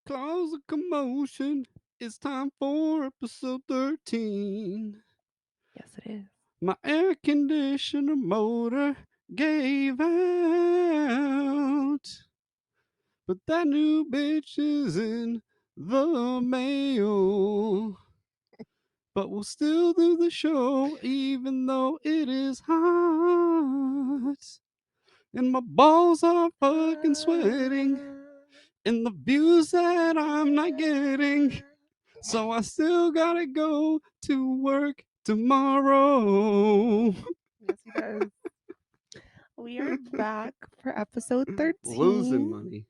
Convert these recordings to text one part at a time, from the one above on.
Cause of commotion. It's time for episode 13. Yes, it is. My air conditioner motor gave out. But that new bitch is in the mail. But we'll still do the show even though it is hot. And my balls are fucking sweating. And the views that I'm not getting. So I still gotta go to work tomorrow. Yes, he does. We are back for episode Losing 13. money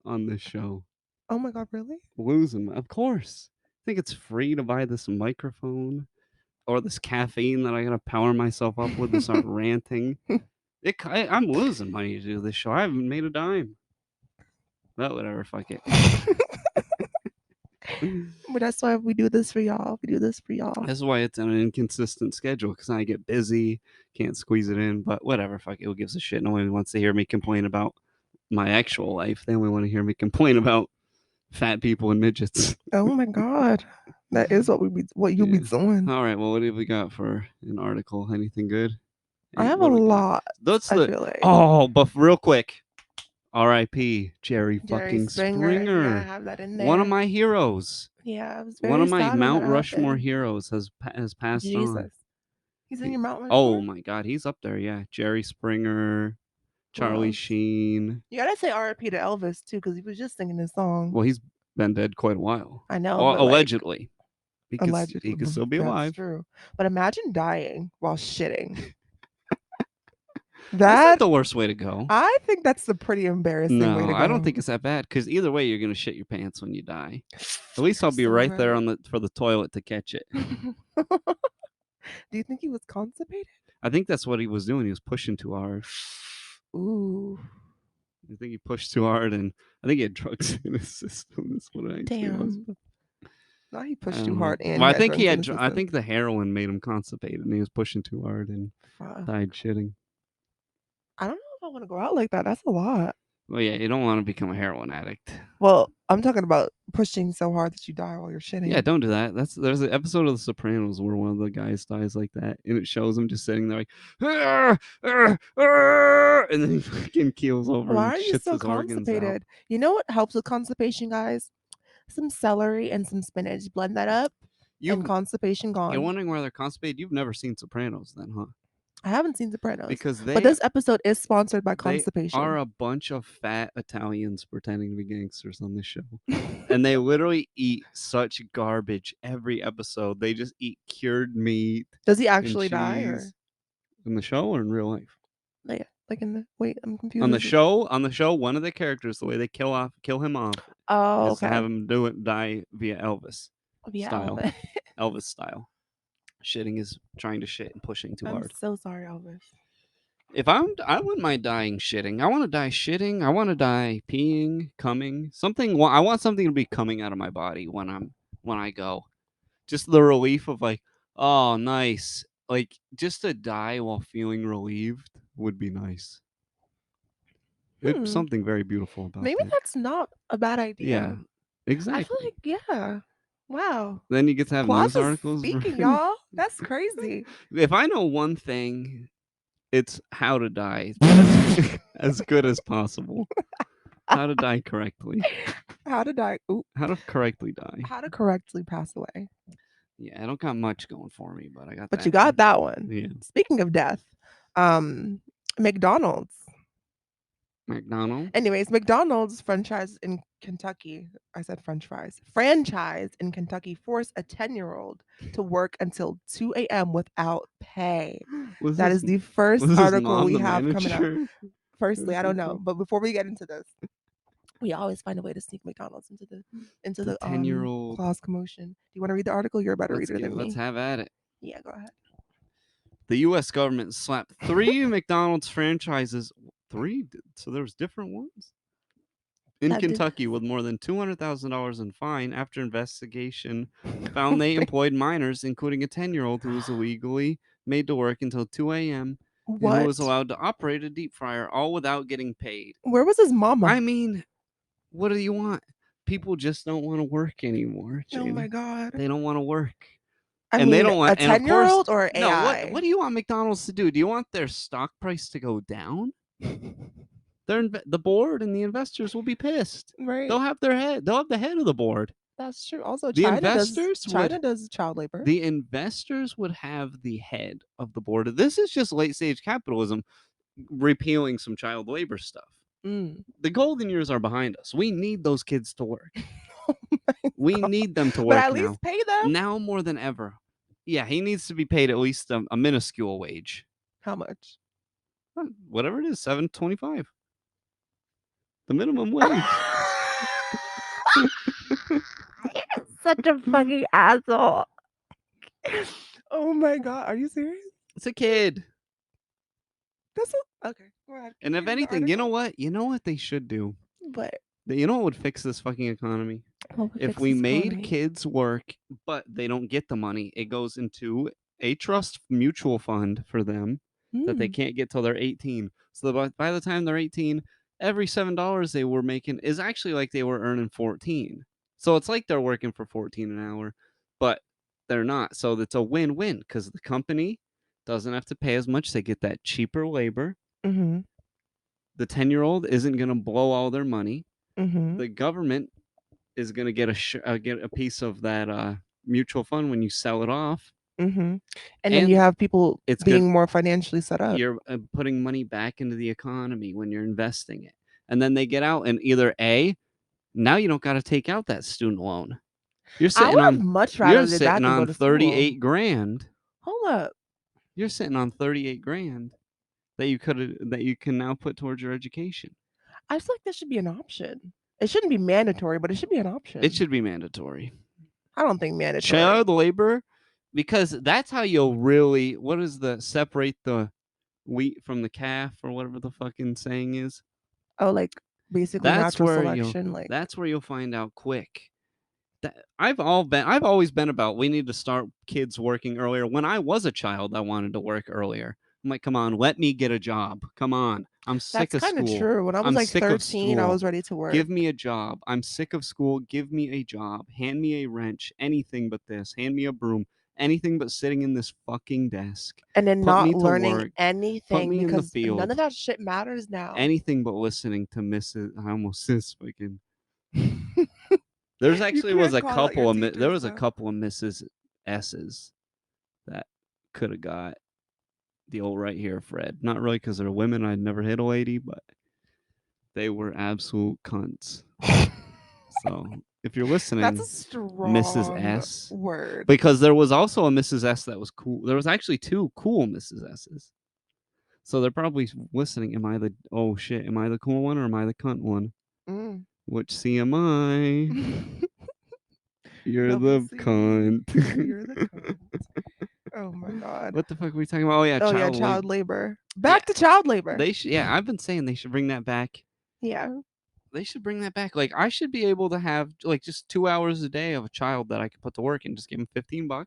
on this show. Oh my god, really? Losing money. Of course. I think it's free to buy this microphone or this caffeine that I gotta power myself up with to start ranting. I'm losing money to do this show. I haven't made a dime. But whatever, fuck it. But that's why we do this for y'all. We do this for y'all. That's why it's on an inconsistent schedule because I get busy, can't squeeze it in. But whatever, fuck it. Who gives a shit? No one wants to hear me complain about my actual life. They only want to hear me complain about fat people and midgets. Oh my god. That is what you'll be Yeah. doing. All right. Well, what have we got for an article? Anything good? I have a What do we got? lot. That's I the. feel like. Oh, but real quick. R.I.P. Jerry Jerry fucking Springer. Yeah, I have that in there. One of my heroes. Yeah, I was very One of my sad when Mount that Rushmore happened. heroes has passed on. Jesus. He's in your Mount Oh Rushmore? my god, he's up there, yeah. Jerry Springer, Charlie else? Sheen. You gotta say R.I.P. to Elvis too, because he was just singing his song. Well, he's been dead quite a while. I know, Well, but like, allegedly. Because allegedly, he could still be that's alive. true. But imagine dying while shitting. That's not the worst way to go. I think that's a pretty embarrassing way to No, go. I don't think it's that bad. Because either way, you're gonna shit your pants when you die. At least I'll be So right there right. on the for the toilet to catch it. Do you think he was constipated? I think that's what he was doing. He was pushing too hard. Ooh, I think he pushed too hard, and I think he had drugs in his system. That's what I think it was. damn. No, he I pushed don't too know. hard and Well, I had think he drugs in had. his I system. think the heroin made him constipated, and he was pushing too hard and Fuck. died shitting. I don't know if I want to go out like that. That's a lot. Well, yeah, you don't want to become a heroin addict. Well, I'm talking about pushing so hard that you die while you're shitting. Yeah, don't do that. There's an episode of The Sopranos where one of the guys dies like that, and it shows him just sitting there like, "Arr, arr, arr," and then he fucking keels over Why and are you shits so his organs out. constipated? You know what helps with constipation, guys? Some celery and some spinach. Blend that up, and constipation gone. You're wondering why they're constipated? You've never seen Sopranos, then, huh? I haven't seen Sopranos. Because but this episode is sponsored by they constipation. are a bunch of fat Italians pretending to be gangsters on this show. And they literally eat such garbage every episode. They just eat cured meat. Does he actually die? Or? In the show or in real life? Yeah, like in the wait, I'm confused. On the show, one of the characters, the way they kill him off, is to have him die via Elvis style. Elvis style. Shitting is trying to shit and pushing too hard. I'm so sorry, Elvis. If I wouldn't mind dying shitting. I want to die shitting. I want to die peeing, coming. Something. I want something to be coming out of my body when I go. Just the relief of like, oh, nice. Like just to die while feeling relieved would be nice. It's something very beautiful about Maybe that. that's not a bad idea. Yeah, exactly. I feel like yeah. Wow. Then you get to have Kloss news articles. Speaking, y'all. That's crazy. If I know one thing, it's how to die as good as possible. How to die correctly. How to die. Ooh. How to correctly die. How to correctly pass away. Yeah, I don't got much going for me, but I got. But you got that one. Yeah. Speaking of death, McDonald's. Anyways, McDonald's franchise in Kentucky. I said French fries. Franchise in Kentucky forced a 10-year-old to work until 2 a.m. without pay. That is the first article we have coming up. Firstly, I don't know, but before we get into this, we always find a way to sneak McDonald's into the 10-year-old Kloss Commotion. Do you want to read the article? You're a better reader than me. Let's have at it. Yeah, go ahead. The U.S. government slapped 3 McDonald's franchises. 3? So there was different ones? In Kentucky with more than $200,000 in fine after investigation found they employed minors, including a 10-year-old who was illegally made to work until 2 a.m. and who was allowed to operate a deep fryer, all without getting paid. Where was his mama? I mean, what do you want? people just don't want to work anymore, Oh my Jada. god. They don't want to work. I And they mean, don't want, a and of course, 10-year-old or no, AI? what do you want McDonald's to do? Do you want their stock price to go down? The board and the investors will be pissed. Right. They'll have the head of the board. That's true. Also, The China does investors China would does child labor. the investors would have the head of the board. This is just late stage capitalism repealing some child labor stuff. Mm. The golden years are behind us. We need those kids to work. Oh my We god. need them to But work at now. least pay them. Now more than ever. Yeah, he needs to be paid at least a minuscule wage. How much? Whatever it is, $7.25. The minimum wage. Such a fucking asshole. Oh my god. Are you serious? It's a kid. Okay. Go ahead. And if Continue the anything, you know article. what? You know what they should do? But You know what would fix this fucking economy? what would If fix we this made economy? kids work, but they don't get the money, it goes into a trust mutual fund for them that they Mm. can't get till they're 18. So by the time they're 18, every $7 they were making is actually like they were earning 14. So it's like they're working for 14 an hour, but they're not. So it's a win-win because the company doesn't have to pay as much. They get that cheaper labor. Mm-hmm. The 10-year-old isn't going to blow all their money. Mm-hmm. The government is going to get a piece of that mutual fund when you sell it off, Mm-hmm. And then you and have people it's good. being more financially set up. You're putting money back into the economy when you're investing it, and then they get out and either a now you don't got to take out that student loan. You're I sitting would have on much you're rather did that sitting than go on to school. 38 grand. Hold up. You're sitting on 38 grand that you can now put towards your education. I feel like this should be an option. It shouldn't be mandatory, but it should be an option. It should be mandatory. I don't think mandatory. Child labor, because that's how you'll really separate the wheat from the calf or whatever the fucking saying is. Oh, like basically That's natural where selection. Like you'll find out quick. I've always been about we need to start kids working earlier. When I was a child, I wanted to work earlier. I'm like, come on, let me get a job. Come on, I'm sick that's of kind of school. true. When I was I'm like sick of 13, I school. was ready to work. Give me a job. I'm sick of school. Give me a job. Hand me a wrench. Anything but this. Hand me a broom. Anything but sitting in this fucking desk. And then Put not me to learning work. Put anything me in the because none field. of that shit matters now. Anything but listening to Mrs. I almost says fucking. There's actually was a couple of there was a couple of Mrs. S's that could have got the old right here, Fred. Not really because they're women. I'd never hit a lady, but they were absolute cunts. So if you're listening, That's a strong Mrs. S, word. because there was also a Mrs. S that was cool. There was actually two cool Mrs. S's. So they're probably listening. Am I the cool one or am I the cunt one? Mm. Which C am I? You're Double the C. cunt. You're the cunt. Oh my god. What the fuck were we talking about? Oh yeah, child labor. Back to child labor. They should. Yeah, I've been saying they should bring that back. Yeah. They should bring that back. Like I should be able to have like just 2 hours a day of a child that I could put to work and just give him $15.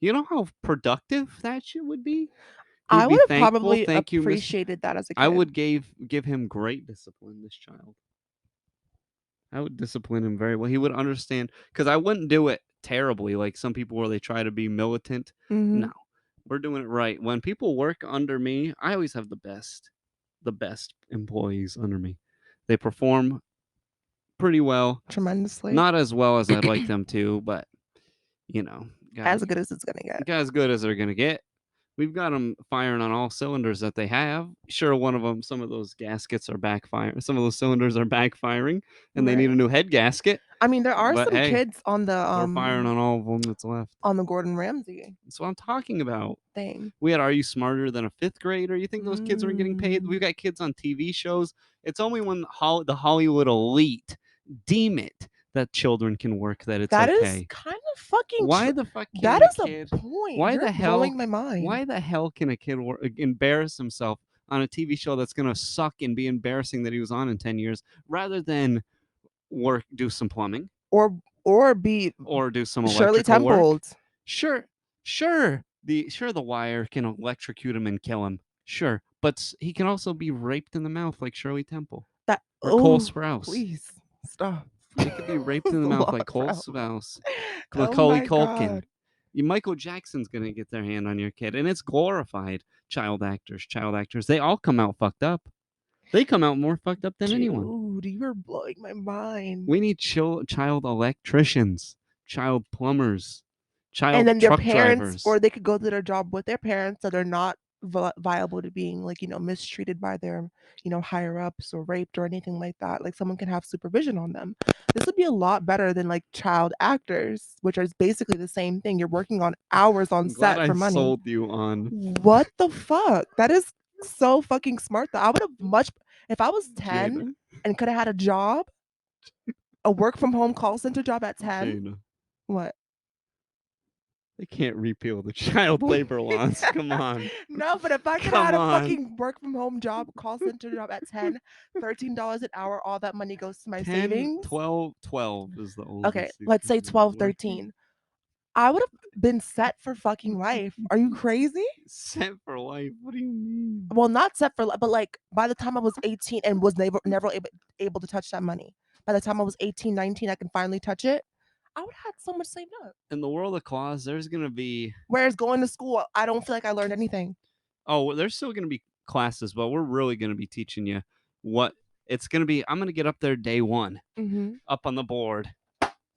You know how productive that shit would be. He'd I be would have thankful. probably Thank you, Miss. appreciated that as a kid. I would give him great discipline. This child. I would discipline him very well. He would understand because I wouldn't do it terribly like some people where they try to be militant. Mhm. No, we're doing it right. When people work under me, I always have the best employees under me. They perform pretty well. Tremendously. Not as well as I'd like them to, but you know, as good as it's gonna get. As good as they're gonna get. We've got them firing on all cylinders that they have. Sure, some of those gaskets are backfiring. Some of those cylinders are backfiring, and they need a new head gasket. I mean, there are But some hey, kids on the we're firing on all of them that's left. on the Gordon Ramsay That's what I'm talking about. thing. We had Are You Smarter Than a Fifth Grader? You think those kids aren't getting paid? We've got kids on TV shows. It's only when the Hollywood elite deem it that children can work that it's That okay. is kind of fucking Why the fuck can that a is kid, a point. Why You're the hell blowing my mind. Why the hell can a kid embarrass himself on a TV show that's gonna suck and be embarrassing that he was on in 10 years rather than do some plumbing or do some Shirley Temple work? Sure. The Wire can electrocute him and kill him. Sure, but he can also be raped in the mouth like Shirley Temple or Cole Sprouse. Please stop. They could be raped in the mouth like Cole's Laura. spouse, Oh Macaulay my Culkin. god. Michael Jackson's gonna get their hand on your kid, and it's glorified. Child actors, they all come out fucked up. They come out more fucked up than anyone. Dude, you are blowing my mind. We need child electricians, child plumbers, And child then their truck parents, drivers. or they could go to their job with their parents, so they're not viable to being like, mistreated by their, higher ups or raped or anything like that. Like someone can have supervision on them. This would be a lot better than like child actors, which is basically the same thing. You're working on hours on I'm glad set I for money. sold you on What the fuck? That is so fucking smart though. I would have much if I was 10 Jada. and could have had a job, a work from home call center job at 10. Jada. What? They can't repeal the child labor laws. Come on. No, but if I could have Come had a on. fucking work from home job, call center job at 10, $13 an hour, all that money goes to my 10, savings. 12, 12 is the Okay, oldest you let's can say be 12, working. 13. I would have been set for fucking life. Are you crazy? Set for life? What do you mean? Well, not set for life, but like by the time I was 18 and was never able to touch that money, by the time I was 18, 19, I can finally touch it. I would have had so much saved up. In the world of Kloss, there's going to be. Whereas going to school, I don't feel like I learned anything. Oh, there's still going to be classes, but we're really going to be teaching you what it's going to be. I'm going to get up there day one, up on the board,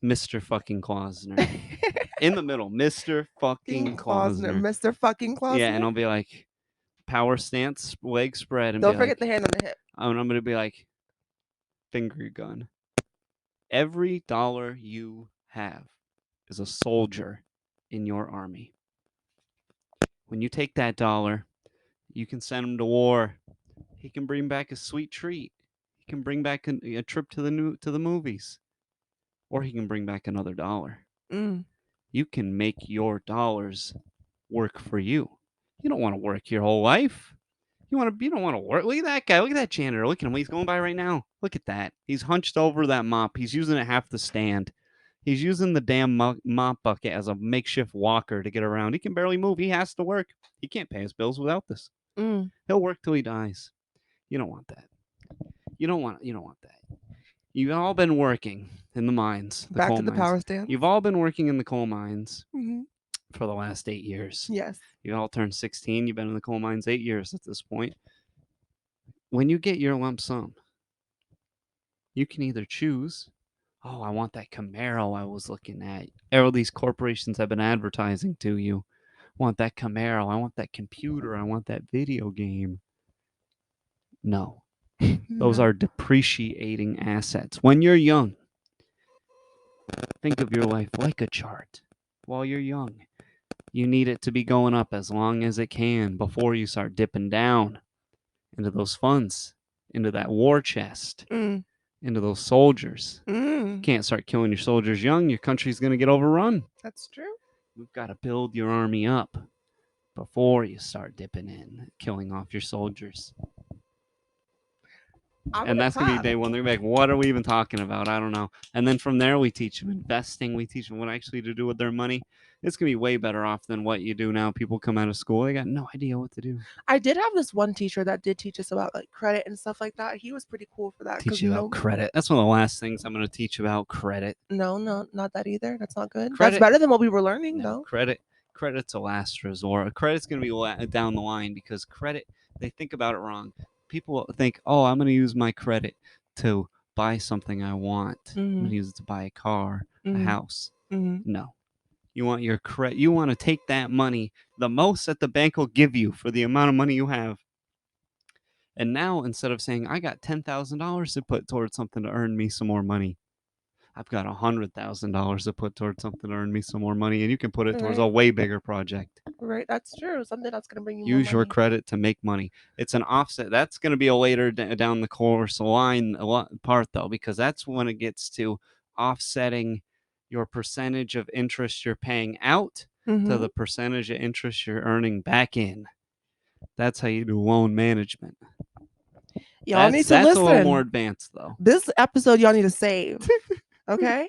Mr. fucking Klausner. In the middle, Mr. fucking Klausner. Mr. fucking Klausner. Yeah, and I'll be like, power stance, leg spread, and Don't be forget like, the hand on the hip. and I'm going to be like, finger gun. Every dollar you have is a soldier in your army. When you take that dollar, you can send him to war. He can bring back a sweet treat. He can bring back a trip to the movies, or he can bring back another dollar. You can make your dollars work for you. You don't want to work your whole life. You don't want to work. Look at that guy. Look at that janitor. Look at him. He's going by right now. Look at that. He's hunched over that mop. He's using it half the stand. He's using the damn mop bucket as a makeshift walker to get around. He can barely move. He has to work. He can't pay his bills without this. He'll work till he dies. You don't want that. You don't want that. You've all been working in the mines, the Back coal to the mines. power stance. You've all been working in the coal mines for the last 8 years. Yes. You all turned 16. You've been in the coal mines 8 years at this point. When you get your lump sum, you can either choose, oh, I want that Camaro I was looking at. All these corporations have been advertising to you. I want that Camaro. I want that computer. I want that video game. No. Those are depreciating assets. When you're young, think of your life like a chart. While you're young, you need it to be going up as long as it can before you start dipping down into those funds, into that war chest, into those soldiers. You can't start killing your soldiers young. Your country's going to get overrun. That's true. We've got to build your army up before you start dipping in, killing off your soldiers. And that's going to be day one. They're going to be like, what are we even talking about? I don't know. And then from there, we teach them investing. We teach them what actually to do with their money. It's going to be way better off than what you do now. People come out of school, they got no idea what to do. I did have this one teacher that did teach us about like credit and stuff like that. He was pretty cool for that. Teach you about credit. That's one of the last things I'm going to teach about credit. No, not that either. That's not good. Credit, that's better than what we were learning, though. Credit's a last resort. Credit's going to be down the line because credit, they think about it wrong. People think, oh, I'm going to use my credit to buy something I want. I'm going to use it to buy a car, a house. No. You want your credit. You want to take that money, the most that the bank will give you for the amount of money you have. And now, instead of saying, I got $10,000 to put towards something to earn me some more money, I've got $100,000 to put towards something to earn me some more money, and you can put it towards a way bigger project. Right, that's true. Something that's going to bring you use your credit to make money. It's an offset. That's going to be a later down the course line part, though, because that's when it gets to offsetting your percentage of interest you're paying out to the percentage of interest you're earning back in. That's how you do loan management. Y'all need to that's listen. A little more advanced, though. This episode y'all need to save. Okay?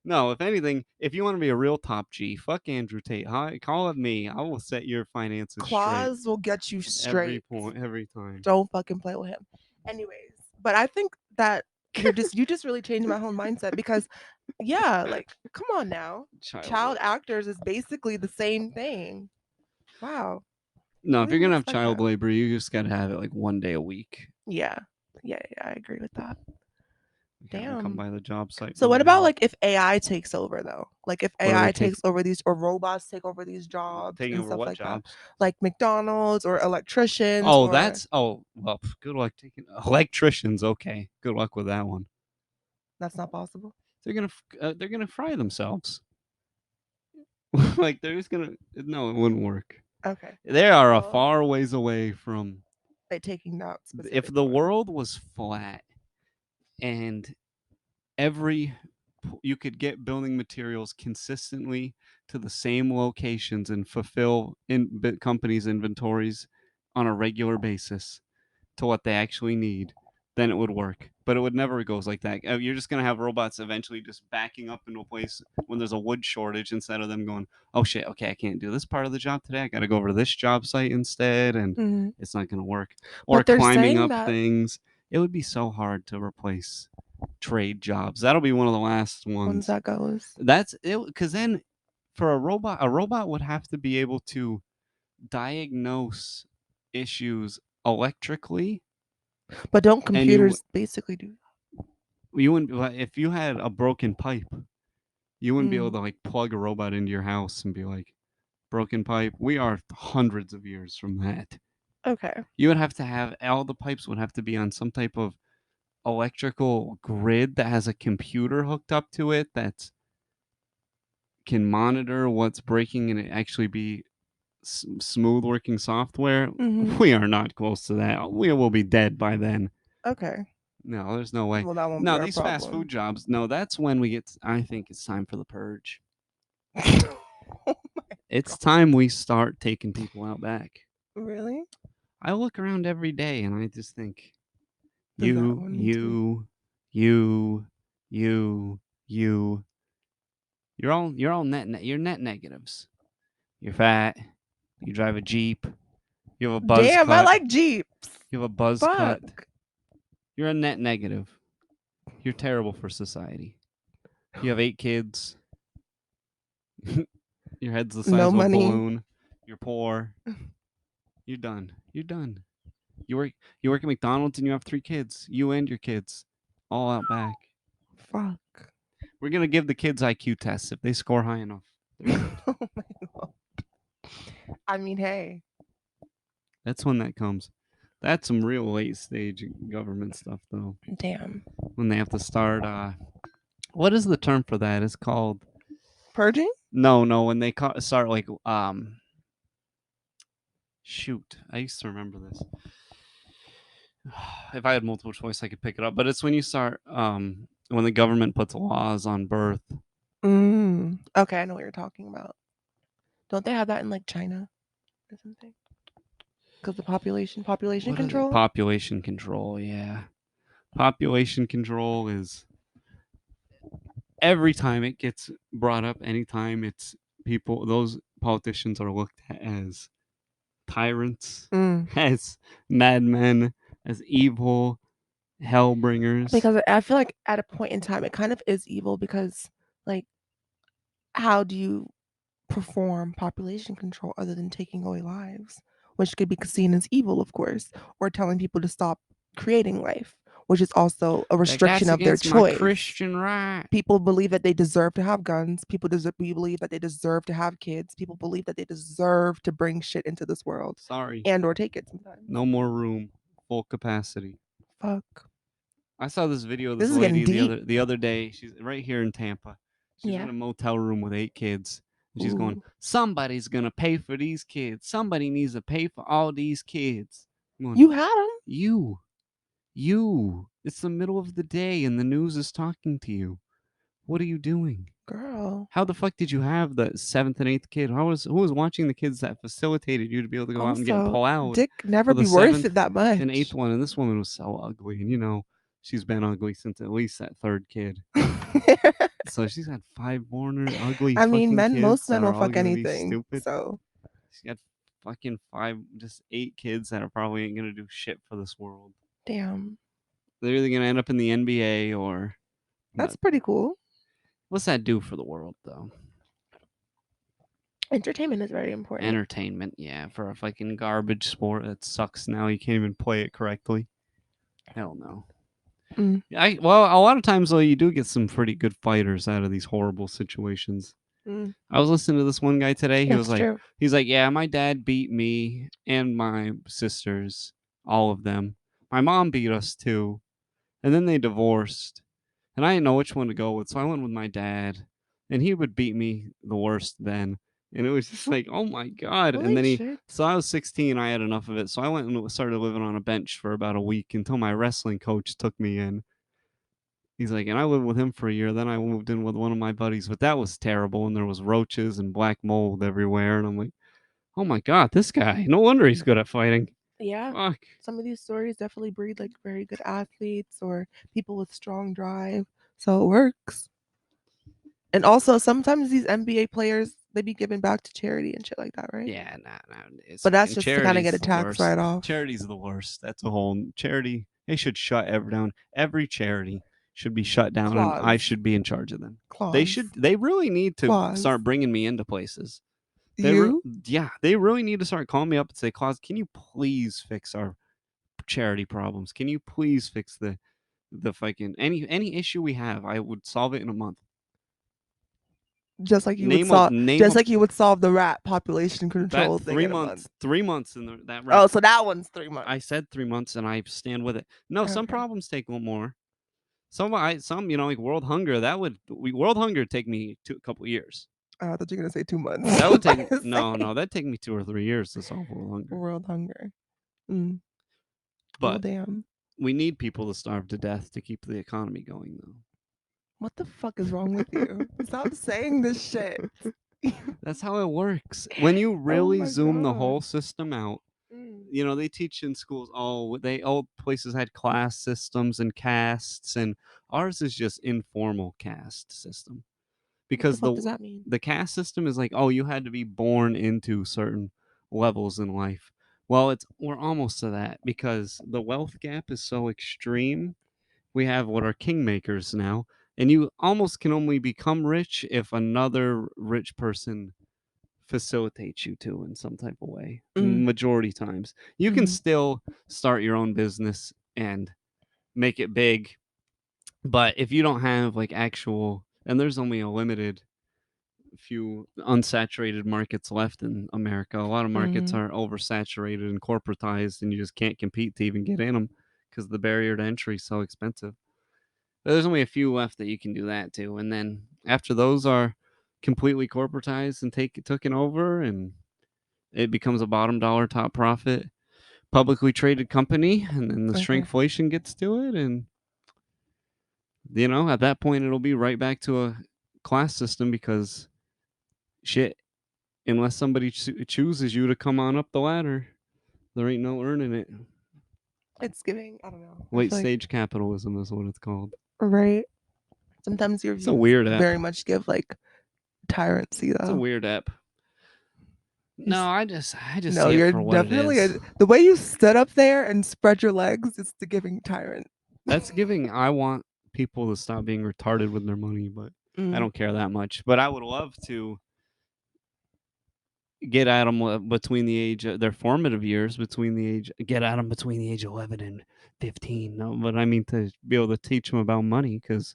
No, if anything, if you want to be a real top G, fuck Andrew Tate. Call it me. I will set your finances Kloss straight. will get you straight. Every time. Don't fucking play with him. Anyways, but I think that You just really changed my whole mindset because yeah, like come on now. Child Child labor. actors is basically the same thing. Wow. No, I if you're didn't gonna have expect child that. labor, you just gotta have it like one day a week. Yeah. Yeah, I agree with that. Like, have them come Damn. by the job site So one what day a about week. like if AI takes over though? Like if What are they AI takes over these or robots take over these jobs taking and over? stuff What like that. jobs? Like McDonald's or electricians Oh, or that's well. Good luck taking electricians. Okay, good luck with that one. that's not possible. They're gonna fry themselves. Like they're just gonna no, it wouldn't work. Okay. They are a Well, far ways away from. like taking that If specific the one. world was flat and every you could get building materials consistently to the same locations and fulfill companies' inventories on a regular basis to what they actually need, then it would work. But it would never goes like that. You're just gonna have robots eventually just backing up into a place when there's a wood shortage instead of them going, "Oh shit, okay, I can't do this part of the job today. I got to go over to this job site instead," and Mhm. it's not gonna work. Or But they're climbing saying up that things. It would be so hard to replace trade jobs. That'll be one of the last once ones. that goes. That's it. Because then, for a robot would have to be able to diagnose issues electrically, But don't and computers basically do you wouldn't if you had a broken pipe, you that? wouldn't be able Mm. to like plug a robot into your house and be like, broken pipe. We are hundreds of years from that. Okay. You would have to have all the pipes would have to be on some type of electrical grid that has a computer hooked up to it that can monitor what's breaking and it actually be smooth working software. Mhm. We are not close to that. We will be dead by then. Okay. No, there's no way. Well, that won't be No, our these fast food problem. jobs. No, that's when we get. I think it's time for the purge. It's time we start taking people out back. Really? I look around every day and I just think, Does that you, one me too? you, you, you, you. You're all you're net negatives. You're fat. You drive a Jeep. You have a buzz Damn, I cut. like Jeeps. You have a buzz cut. Fuck. You're a net negative. You're terrible for society. You have 8 kids. Your head's the No size of a money. balloon. You're poor. You're done. You're done. You work you work at McDonald's and you have 3 kids. You and your kids. All out back. Fuck. We're gonna give the kids IQ tests. If they score high enough, they're good. Oh my God. I mean, hey. That's when that comes. That's some real late stage government stuff though. Damn. When they have to start what is the term for that? It's called Purging? no, when they start like shoot, I used to remember this. If I had multiple choice, I could pick it up. But it's when you start when the government puts laws on birth. Okay, I know what you're talking about. Don't they have that in like China or something? Because the population What are they? control? Population control. Yeah, population control is every time it gets brought up. Anytime it's people, those politicians are looked at as tyrants, Mm. as madmen, as evil hellbringers. Because I feel like at a point in time, it kind of is evil because, like, how do you perform population control other than taking away lives, which could be seen as evil, of course, or telling people to stop creating life, which is also a restriction That's of their against my choice. Christian right. People believe that they deserve to have guns. People believe that they deserve to have kids. People believe that they deserve to bring shit into this world Sorry, and or take it sometimes. no more room, full capacity. Fuck. I saw this video of This this is getting lady deep. the other day. She's right here in Tampa. She's in Yeah. a motel room with 8 kids. And she's going, Ooh. somebody's gonna pay for these kids. Somebody needs to pay for all these kids. I'm going, You had them. you, you. It's the middle of the day and the news is talking to you. What are you doing? Girl. How the fuck did you have the 7th and 8th kid? Who was watching the kids that facilitated you to be able to go out and get Also, plowed dick never for the be worth seventh it that and eighth much. one? And this woman was so ugly, and she's been ugly since at least that third kid. So she's had 5 ugly I mean, fucking most kids men that are will all fuck gonna be anything. stupid. So, She got fucking just 8 kids that are probably ain't gonna do shit for this world. damn. They're either gonna end up in the NBA or That's not. pretty cool. What's that do for the world though? Entertainment is very important. Entertainment, yeah, for a fucking garbage sport that sucks now. You can't even play it correctly. Hell no. Mm, Well, a lot of times though, you do get some pretty good fighters out of these horrible situations. mm. I was listening to this one guy today. It's true. He's like, yeah, my dad beat me and my sisters, all of them. My mom beat us too, and then they divorced, and I didn't know which one to go with, so I went with my dad, and he would beat me the worst then. And it was just like, oh my god! And Holy then shit. so I was 16, I had enough of it, so I went and started living on a bench for about a week until my wrestling coach took me in. He's like, and I lived with him for a year. Then I moved in with one of my buddies, but that was terrible. And there was roaches and black mold everywhere. And I'm like, oh my god, this guy! No wonder he's good at fighting. Yeah. Fuck. Some of these stories definitely breed like very good athletes or people with strong drive. So it works. And also sometimes these NBA players they be giving back to charity and shit like that, right? Yeah, nah. It's But that's fucking just to kind of get charity's a the tax worst. write off. Charity's the worst. That's a whole charity. They should shut down. Every charity should be shut down, and I Clause. should be in charge of them. They Clause. should. They really need to Clause. start bringing me into places. You Yeah, they really need to start calling me up and say, Claus, can you please fix our charity problems? Can you please fix the fucking any issue we have? I would solve it in a month. just like you would Name a solve name just a like you would solve the rat population that control thing three in a month. months 3 months in that Oh, rap. so that one's 3 months. I said 3 months and I stand with it. No, some Okay. problems take a little more. Some like world hunger world hunger take me a couple years. Oh, I thought you were gonna say 2 months. That would take I was saying that'd take me 2 or 3 years to solve world hunger. world hunger. Mm. Well, But damn. we need people to starve to death to keep the economy going, though. What the fuck is wrong with you? Stop saying this shit. That's how it works. When you Oh really my zoom the god. whole system out, Mm. they teach in schools. Oh, old places had class systems and castes, and ours is just informal caste system What the because fuck does that mean? the caste system is like, oh, you had to be born into certain levels in life. Well, we're almost to that because the wealth gap is so extreme. We have what are kingmakers now, and you almost can only become rich if another rich person facilitates you to in some type of way. Mm. Majority times, you can Mm. still start your own business and make it big, but if you don't have like actual, and there's only a limited few unsaturated markets left in America. A lot of markets Mm. are oversaturated and corporatized, and you just can't compete to even get in them because the barrier to entry is so expensive. There's only a few left that you can do that to, and then after those are completely corporatized and taken over, and it becomes a bottom dollar, top profit, publicly traded company, and then the Okay. shrinkflation gets to it, and at that point it'll be right back to a class system because shit, unless somebody chooses you to come on up the ladder, there ain't no earning it. It's giving. I don't know. I Late feel like stage capitalism is what it's called. right. Sometimes your It's a views weird app. very much give like tyrancy It's a though. weird app. No, I just No, see it you're for what it definitely is. the way you stood up there and spread your legs. It's the giving tyrant. That's giving. I want people to stop being retarded with their money, but I Mm. don't care that much. But I would love to get at them between the age their formative years get at them between the age of 11 and 15. No, but I mean to be able to teach them about money because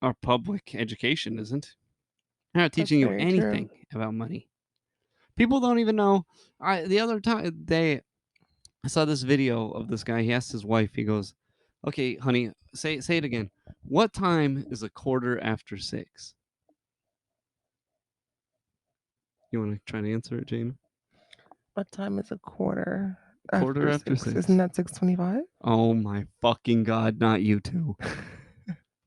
our public education isn't. They're not That's teaching you very true. anything about money. People don't even know. The other time I saw this video of this guy. He asked his wife. He goes, "Okay, honey, say it again. What time is a quarter after 6?" You want to try to answer it, Jane? What time is a quarter Quarter after after 6? 6. Isn't that 6:25? Oh my fucking god! Not you two.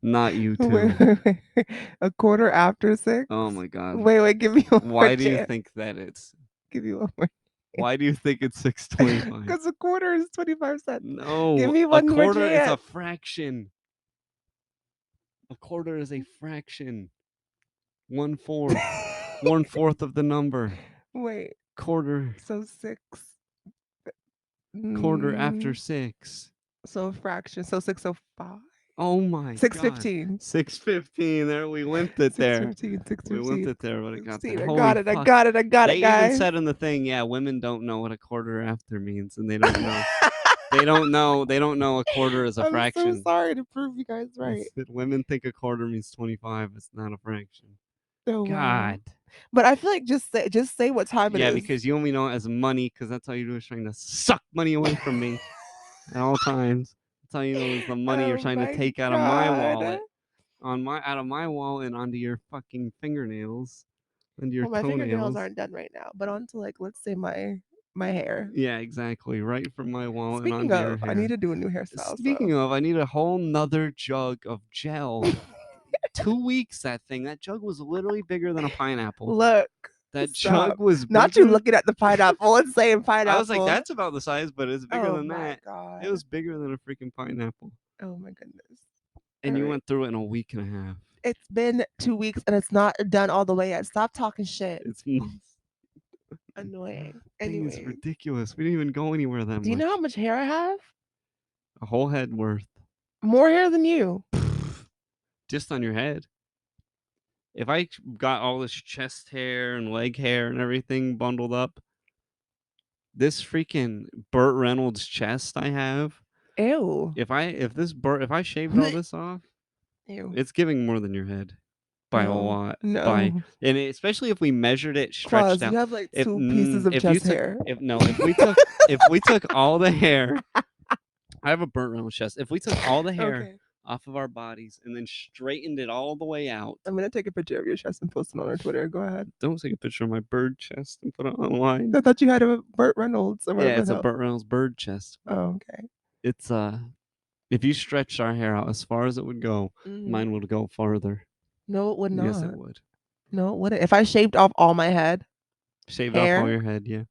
Not you Wait, two. wait. A quarter after 6? Oh my god. Wait, give me one more Why do you chance. think that it's? Give me one more chance. Why do you think it's 6:25? Because a quarter is 25 cents. Give No, me a one more quarter is a chance. fraction. A quarter is a fraction. 1/4. 1/4 of the number. Wait, Quarter. so 6. Quarter after Mm, 6. So a fraction. So 605. Oh my god. 615. 615. There we limped it there. 615. We limped 615. it there, but it got there. 16. I Holy got it. I fuck. got it. I got They it, even guys. said in the thing, yeah, women don't know what a quarter after means, and they don't know. They don't know a quarter is a I'm fraction. so sorry to prove you guys right. Women think a quarter means 25. It's not a fraction. Oh, wow. God. But I feel like just say what time it Yeah, is. because you only know it as money, because that's all you do is trying to suck money away from me at all times. That's all you know is the money you're Oh trying to my take out of my God. wallet. Out of my wallet and onto your fucking fingernails. Into your Well, my fingernails toenails. aren't done right now, but onto like let's say my hair. Yeah, exactly. Right from my wallet and Speaking onto your of, I hair. need to do a new hairstyle. Speaking of, I need a whole nother jug of gel. 2 weeks, that thing. That jug was literally bigger than a pineapple. Look. That Stop. jug was bigger. Not you looking at the pineapple and saying pineapple. I was like, that's about the size, but it's bigger oh than my that. God. It was bigger than a freaking pineapple. Oh my goodness. And All you right. went through it in a week and a half. It's been 2 weeks and it's not done all the way yet. Stop talking shit. It's Annoying. Thing is Anyway, ridiculous. We didn't even go anywhere that much. do you know how much hair I have? A whole head worth. More hair than you. Just on your head. If I got all this chest hair and leg hair and everything bundled up, this freaking Burt Reynolds chest I have. Ew. If I shaved all this off, Ew. it's giving more than your head by a No. lot. No. And especially if we measured it stretched Kloss, out. you have like 2 pieces of if you chest took hair. if we took all the hair, I have a Burt Reynolds chest. If we took all the hair Okay. off of our bodies and then straightened it all the way out. I'm gonna take a picture of your chest and post it on our Twitter. Go ahead. Don't take a picture of my bird chest and put it online. I thought you had a Burt Reynolds. Or Yeah, it's a Burt Reynolds bird chest. Oh, okay. It's if you stretched our hair out as far as it would go, mine would go farther. No, it would not. Yes, it would. No, it wouldn't. If I shaved off all my head, Shaved hair, off all your head, yeah.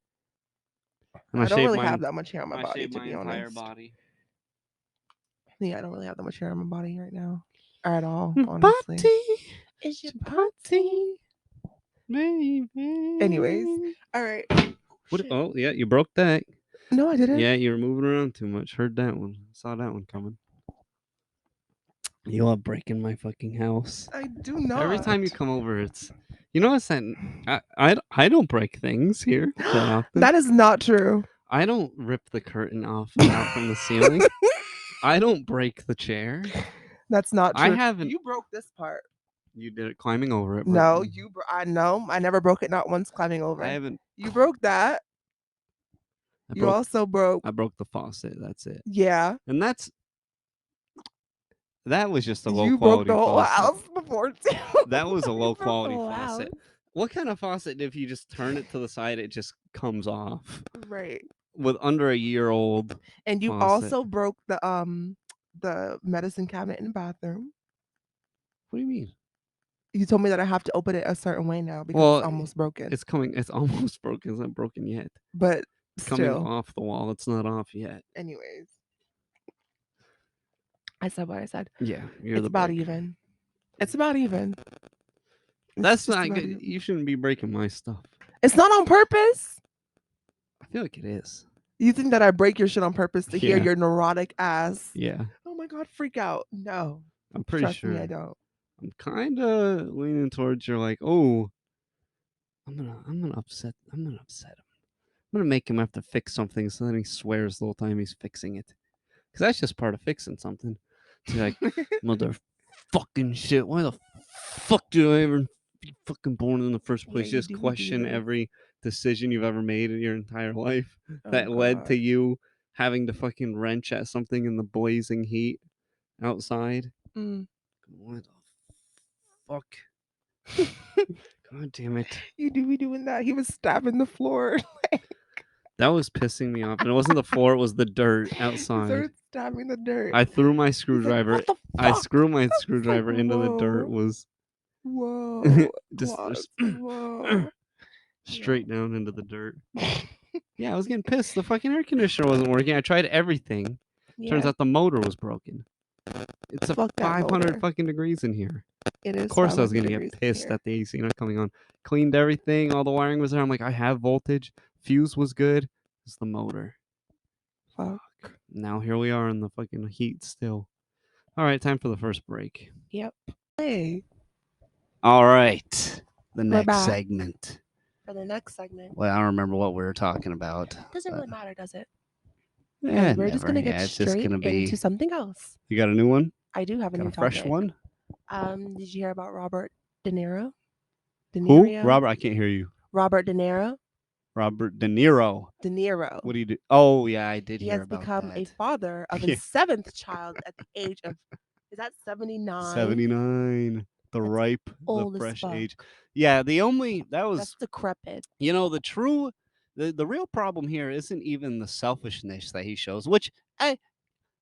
And I don't really have that much hair on my body, shaved to my be entire honest. body. Yeah, I don't really have that much hair on my body right now. At all, Your honestly. body, It's your party. baby. Anyways, all right. What? Oh, yeah, you broke that. No, I didn't. Yeah, you were moving around too much. Heard that one. Saw that one coming. You love breaking my fucking house. I do not. Every time you come over, it's. You notice that I don't break things here that often. That is not true. I don't rip the curtain off and out from the ceiling. I don't break the chair. That's not true. I haven't. You broke this part. You did it climbing over it. No, I know. I never broke it. Not once climbing over. I haven't. You broke that. You also broke. I broke the faucet. That's it. Yeah. And that was just a low You quality broke the whole faucet. house before too. That was a low broke the quality whole faucet. house. What kind of faucet, if you just turn it to the side, it just comes off? Right. With under a year old. And you faucet. also broke the medicine cabinet in the bathroom. What do you mean? You told me that I have to open it a certain way now because it's almost broken. It's coming. It's almost broken. It's not broken yet. But it's still. coming off the wall. It's not off yet. Anyways. I said what I said. Yeah. It's about even. It's about even. That's not good. Even. You shouldn't be breaking my stuff. It's not on purpose. I feel like it is. You think that I break your shit on purpose to hear your neurotic ass? Yeah. Oh my God, freak out. No. I'm pretty Trust sure. me, I don't. I'm kind of leaning towards you're like, oh, I'm gonna upset him. I'm gonna make him have to fix something so then he swears the whole time he's fixing it. Because that's just part of fixing something. He's like, motherfucking shit. Why the fuck did I ever be fucking born in the first place? Yeah, just question every decision you've ever made in your entire life that led to you having to fucking wrench at something in the blazing heat outside. What the fuck? God damn it. You do be doing that. He was stabbing the floor. That was pissing me off. And it wasn't the floor, it was the dirt outside. He started stabbing the dirt. I threw my screwdriver. Like, I screwed my screwdriver into the dirt. Was whoa. just whoa. Straight down into the dirt. Yeah, I was getting pissed. The fucking air conditioner wasn't working. I tried everything. Turns out the motor was broken. It's a 500 fucking degrees in here. It is. Of course I was going to get pissed at the AC not coming on. Cleaned everything. All the wiring was there. I'm like, I have voltage. Fuse was good. It's the motor. Fuck. Now here we are in the fucking heat still. All right, time for the first break. Yep. Hey, All right, the we're next back segment. for the next segment. Well, I don't remember what we were talking about. Doesn't But really matter, does it? yeah, Because we're just never. gonna get Yeah, it's just straight gonna into be. something else. You got a new one? I do have a Got new a fresh topic. one? Did you hear about Robert De Niro? De Who? Niro? Robert? I can't hear you. Robert De Niro? Robert De Niro. De Niro. What do you do? Oh yeah, I did He hear has about become a that. father of Yeah, his seventh child at the age of, is that 79? 79. The That's ripe, the old as fresh fuck. age. Yeah, the only that That's was decrepit. the true the real problem here isn't even the selfishness that he shows, which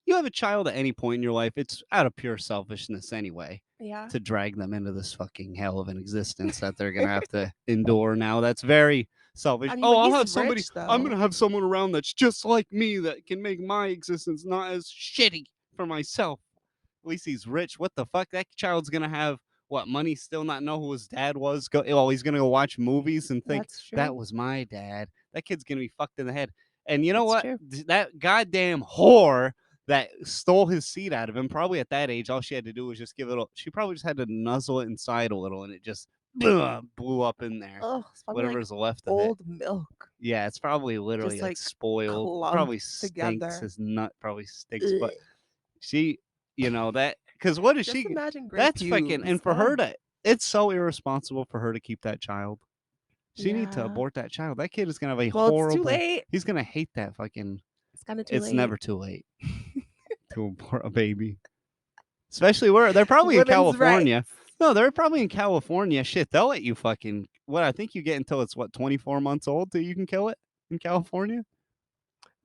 you have a child at any point in your life, it's out of pure selfishness anyway Yeah. to drag them into this fucking hell of an existence that they're gonna have to endure now. That's very selfish. I mean, Oh, but I'll he's have somebody. rich I'm though. gonna have someone around that's just like me that can make my existence not as shitty for myself. At least he's rich. What the fuck? That child's gonna have what money? Still not know who his dad was. He's gonna go watch movies and think That's that true. was my dad. That kid's gonna be fucked in the head. And you know That's what? true. That goddamn whore that stole his seed out of him. Probably at that age, all she had to do was just give it. She probably just had to nuzzle it inside a little, and it just blew up in there. Oh, it's probably like Whatever's left of it. old milk, Yeah, it's probably literally just like like spoiled. clumped Probably stinks. together. His nut probably stinks. But Ugh. she, that because what is Just she? imagine gray That's fucking. pubes. And for her Oh, to, it's so irresponsible for her to keep that child. She needs to yeah. abort that child. That kid is gonna have a Well, it's too horrible. late. He's gonna hate that fucking. It's kind of too It's late. never too late to abort a baby, especially where they're probably in Women's rights. California. No, they're probably in California. Shit, they'll let you fucking. What I think you get until it's 24 months old till you can kill it in California.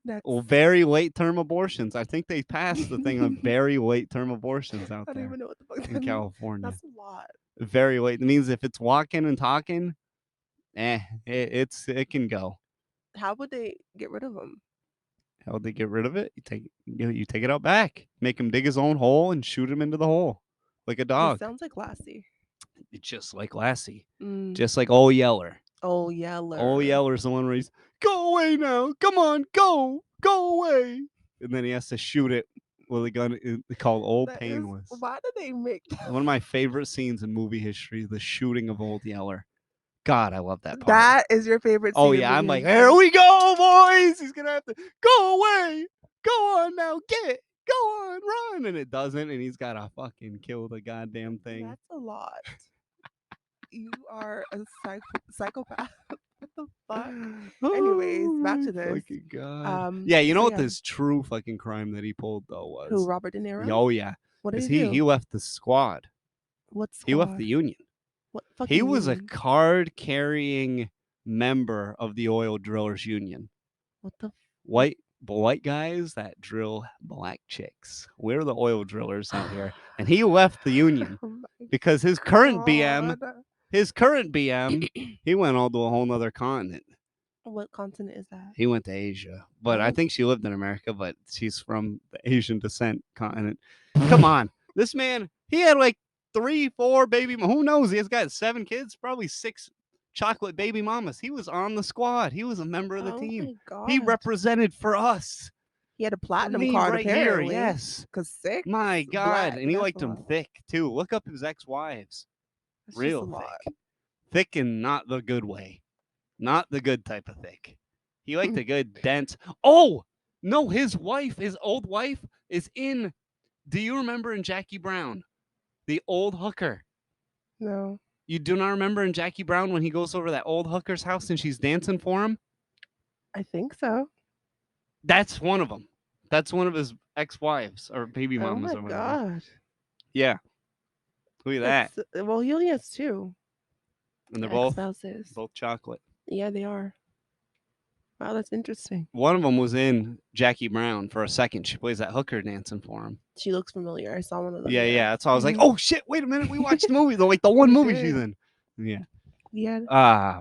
That's. Well, very late term abortions. I think they passed the thing on I very late term abortions out don't there even know what the fuck in that means. California. That's a lot. Very late. It means if it's walking and talking, it can go. How would they get rid of them? How would they get rid of it? You take it out back, make him dig his own hole and shoot him into the hole, like a This dog. sounds like Lassie. It's just like Lassie, Mm. just like Old Yeller. Oh, Yeller. Old Yeller's the one where he's go away now, come on, go away, and then he has to shoot it with a gun called Old That is. Painless. Why do they make that? One of my favorite scenes in movie history, the shooting of Old Yeller. God, I love that part. That is your favorite Oh scene in yeah, I'm movie like, history? here we go, boys. He's gonna have to go away. Go on now, go on, run, and it doesn't, and he's gotta fucking kill the goddamn thing. That's a lot. You are a psychopath. What the fuck? Anyways, back my to this. fucking god. Yeah, you know what this true fucking crime that he pulled though was? Who, Robert De Niro? Oh yeah, What did because he do? he left the squad. What He left squad? the union. What fucking He was a union? card carrying member of the oil drillers union. What the? White guys that drill black chicks. We're the oil drillers out here. And he left the union Oh my because his current BM, God. he went all to a whole nother continent. What continent is that? He went to Asia. But I Oh. think she lived in America, but she's from the Asian descent continent. Come on. This man, he had like 3, 4 baby. Who knows? He's got 7 kids, probably 6 chocolate baby mamas. He was on the squad. He was a member of the team. Oh my God. He represented for us. He had a For platinum me card right apparently. here, yes. Cause 6. My God, black, and he that's liked a them lot. thick too. Look up his ex-wives. That's Real just a lot. thick and not the good way, not the good type of thick. He liked a good dense. Oh no, his old wife, is in. Do you remember in Jackie Brown, the old hooker? No, You do not remember in Jackie Brown when he goes over that old hooker's house and she's dancing for him? I think so. That's one of them. That's one of his ex-wives or baby Oh mamas my or whatever. God. Yeah. Look at that. Well, he only has 2 And they're both spouses. chocolate. Yeah, they are. Wow, that's interesting. One of them was in Jackie Brown for a second. She plays that hooker dancing for him. She looks familiar. I saw one of them. Yeah, there. yeah. That's why I was like, Mhm. oh shit, wait a minute. We watched the movie. The one We movie she's did. in. Yeah. Yeah.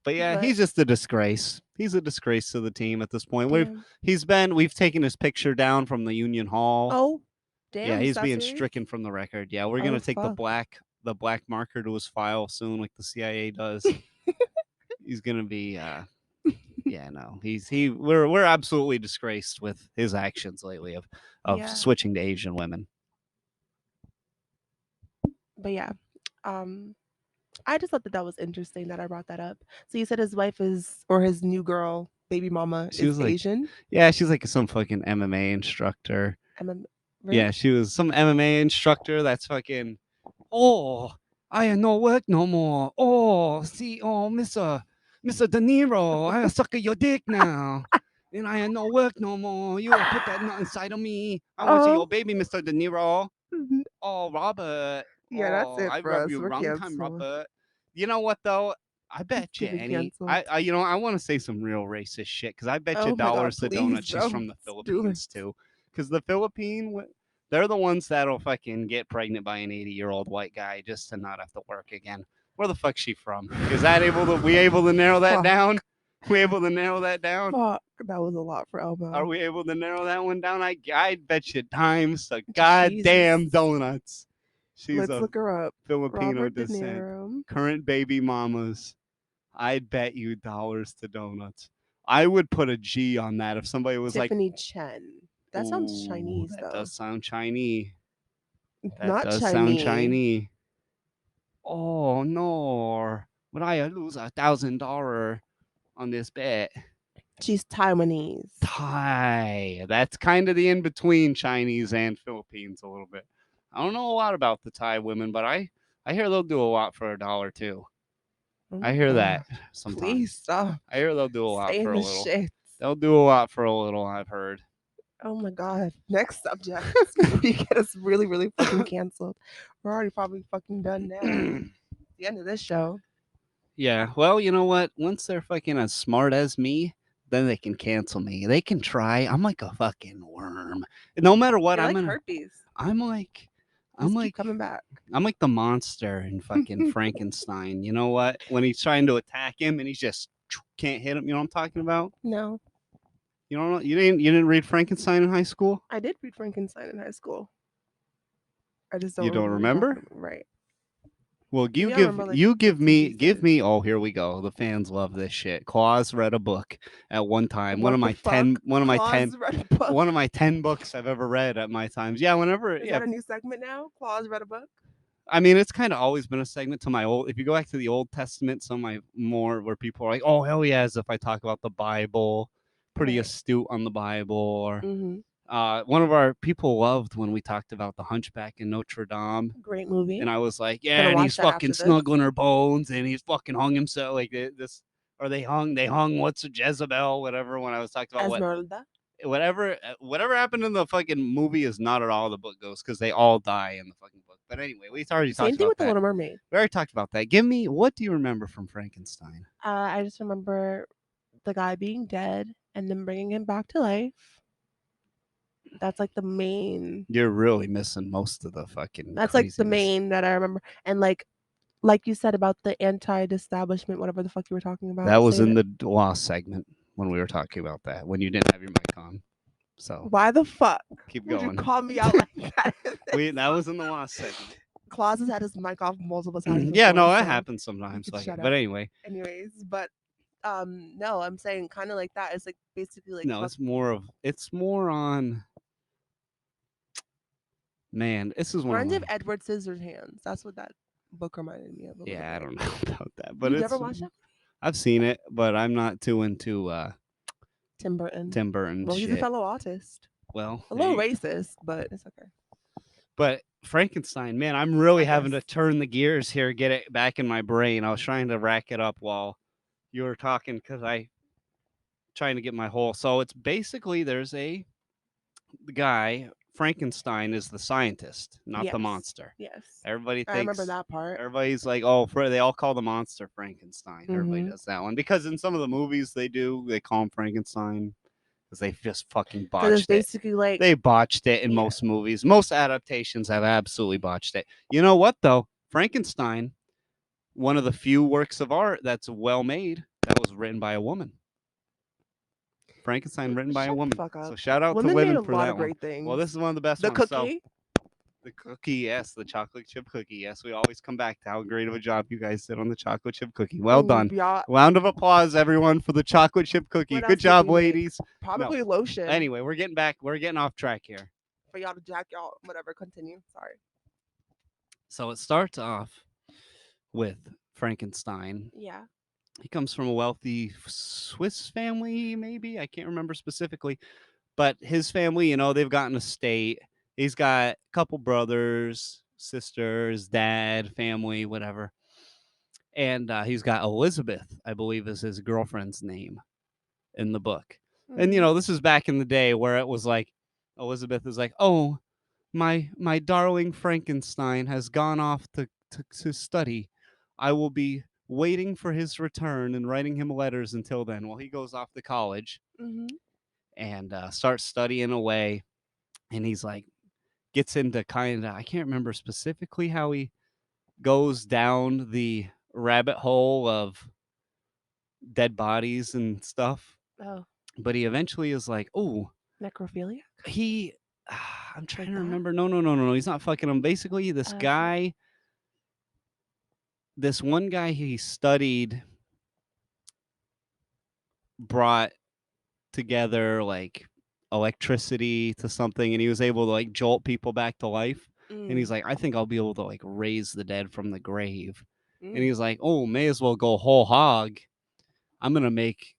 But yeah, But- he's just a disgrace. He's a disgrace to the team at this point. Damn. We've taken his picture down from the Union Hall. Oh, damn. Yeah, he's that being serious? stricken from the record. Yeah, we're Oh, gonna take fuck. the black marker to his file soon, like the CIA does. He's gonna be Yeah, no, we're absolutely disgraced with his actions lately of Yeah. switching to Asian women. But yeah. Um I just thought that that was interesting that I brought that up. So you said his wife is, or his new girl, baby mama, She is was like, Asian? yeah, she's like some fucking MMA instructor. Really? Yeah, she was some MMA instructor that's fucking, oh, I ain't no work no more. Oh, see, oh, Mr. De Niro, I suck at your dick now. And I ain't no work no more. You put that nut inside of me. I want to see Oh, your baby, Mr. De Niro. mhm. Oh, Robert. Yeah, that's Oh, it I for rub us. you We're wrong time, canceled. Robert. You know what though? I bet you Giving any. canceled. I want to say some real racist shit because I bet you Oh my God, dollars to please donuts she's don't from the do it. Philippines too. Because the they're the ones that'll fucking get pregnant by an 80-year-old white guy just to not have to work again. Where the fuck's she from? Is that we able to narrow that Fuck. down? We able to narrow that down? Fuck. That was a lot for Are Elmo. we able to narrow that one down? I bet you dimes to Jesus. goddamn donuts. She's Let's of look her up. Filipino Robert De descent. Niro. Current baby mamas. I'd bet you dollars to donuts. I would put a G on that if somebody was like, Tiffany Chen. That sounds "Ooh, Chinese that though. does sound Chinese. That Not does sound Chinese. Chinese." Oh no! Would I lose $1,000 on this bet? She's Taiwanese. Thai. That's kind of the in between Chinese and Philippines a little bit. I don't know a lot about the Thai women, but I hear they'll do a lot for $1 too. Oh I my hear God. that Please sometimes. stop. I hear they'll do a lot Stay for in a the little. shit. They'll do a lot for a little, I've heard. Oh my God. Next subject. Before you get us really, really fucking canceled. We're already probably fucking done now. The end of this show. Yeah, well, you know what? Once they're fucking as smart as me, then they can cancel me. They can try. I'm like a fucking worm. No matter what, You're like herpes. I'm like I'm Just keep like coming back. I'm like the monster in fucking Frankenstein. You know what? When he's trying to attack him and he's just can't hit him. You know what I'm talking about? No. You don't know? You didn't read Frankenstein in high school? I did read Frankenstein in high school. I just don't You don't remember what you're talking remember? about. Right. Well, Maybe I remember like bits and give pieces. me. Oh, here we go. The fans love this shit. Claus read a book at one time. What the fuck? Claus read a book. One of my 10 books I've ever read at my times. Yeah, whenever. Is Yeah, that a new segment now? Claus read a book? I mean, it's kind of always been a segment to my old. If you go back to the Old Testament, some of my more where people are like, "Oh hell yeah!" As if I talk about the Bible, pretty Right. astute on the Bible. Or Mm-hmm. one of our people loved when we talked about the Hunchback in Notre Dame, Great movie. and I was like, "Yeah," Gonna and watch he's that fucking after this. snuggling her bones, and he's fucking hung himself like this. Or they hung what's a Jezebel, whatever. When I was talking about Esmeralda. whatever happened in the fucking movie is not at all the book goes because they all die in the fucking book. But anyway, we already Same talked thing about with the that. Little Mermaid. We already talked about that. Give me what do you remember from Frankenstein? I just remember the guy being dead and then bringing him back to life. That's like the main. You're really missing most of the fucking That's like the craziness. main that I remember. And like you said about the anti-establishment, whatever the fuck you were talking That about. was Say in that. the lost segment when we were talking about that when you didn't have your mic on. So Why the fuck keep would you going. call me out like that? That was in the lost segment. Claus has had his mic off multiple times Yeah, before, no, that so happens you sometimes. could Like, shut but up. anyway, Anyways, but no, I'm saying kind of like that. It's like basically like no, fuck. it's more on. Man, this is one of Reminds me my. of Edward Scissorhands. That's what that book reminded me of a little Yeah, I bit. don't know about that, but You never watched it? I've seen it, but I'm not too into Tim Burton. Tim Burton Well, he's a shit. fellow autist. Well, A little racist, but it's okay. but Frankenstein, man, I'm really I having guess. to turn the gears here, get it back in my brain. I was trying to rack it up while you were talking because I trying to get my whole. So it's basically there's the guy Frankenstein is the scientist, not the Yes. monster. Yes. Everybody I remember thinks that part. everybody's like, oh, they all call the monster Frankenstein. Everybody Mm-hmm. does that one because in some of the movies they call him Frankenstein because they just fucking Because it's botched it. basically like, They botched it in yeah. most movies. Most adaptations have absolutely botched it. You know what though? Frankenstein, one of the few works of art that's well made that was written by a woman. Frankenstein written by a Shut the woman. fuck So up. shout out to Women made women a for lot that of one. great Well, things. this is one of the best The ones. So cookie. The cookie, yes, the chocolate chip cookie. Yes, we always come back to how great of a job you guys did on the chocolate chip cookie. Well done. Y'all, Round of applause, everyone, for the chocolate chip cookie. what Good else did job, we make? ladies. No. Probably lotion Anyway, we're getting back. We're getting off track here. for y'all to jack y'all. Whatever. Continue. Sorry. So it starts off with Frankenstein. Yeah. He comes from a wealthy Swiss family, maybe. I can't remember specifically. But his family, they've got an estate. He's got a couple brothers, sisters, dad, family, whatever. And he's got Elizabeth, I believe, is his girlfriend's name in the book. And Mm-hmm. this is back in the day where it was like Elizabeth is like, "Oh, my darling Frankenstein has gone off to study. I will be waiting for his return and writing him letters until then." Well, he goes off to college Mm-hmm. and starts studying away, and he's like gets into kind of, I can't remember specifically how he goes down the rabbit hole of dead bodies and stuff, Oh, but he eventually is like, "Oh, necrophilia. he." I'm Like trying to that. remember. No, no, no, no, no. He's not fucking him. Basically, Okay. this one guy he studied, brought together like electricity to something, and he was able to like jolt people back to life. And he's Mm. like, "I think I'll be able to like raise the dead from the grave." And Mm. he's like, "Oh, may as well go whole hog. I'm gonna make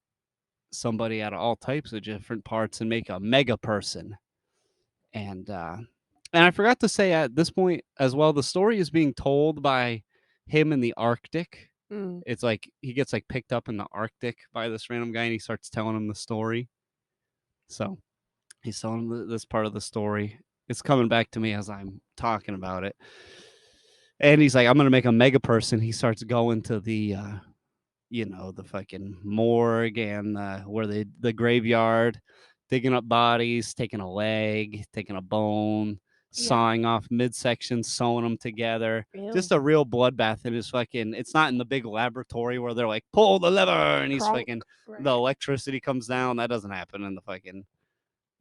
somebody out of all types of different parts and make a mega person." And I forgot to say at this point as well, the story is being told by him in the Arctic. Mm. It's like he gets like picked up in the Arctic by this random guy, and he starts telling him the story. So he's telling him this part of the story. It's coming back to me as I'm talking about it. And he's like, "I'm gonna make a mega person." He starts going to the fucking morgue and where the graveyard, digging up bodies, taking a leg, taking a bone, Yeah. sawing off midsections, sewing them together. Ew. Just a real bloodbath. And his fucking, it's not in the big laboratory where they're like, "Pull the lever," and he's Kronk. fucking, the Right. electricity comes down. That doesn't happen in the fucking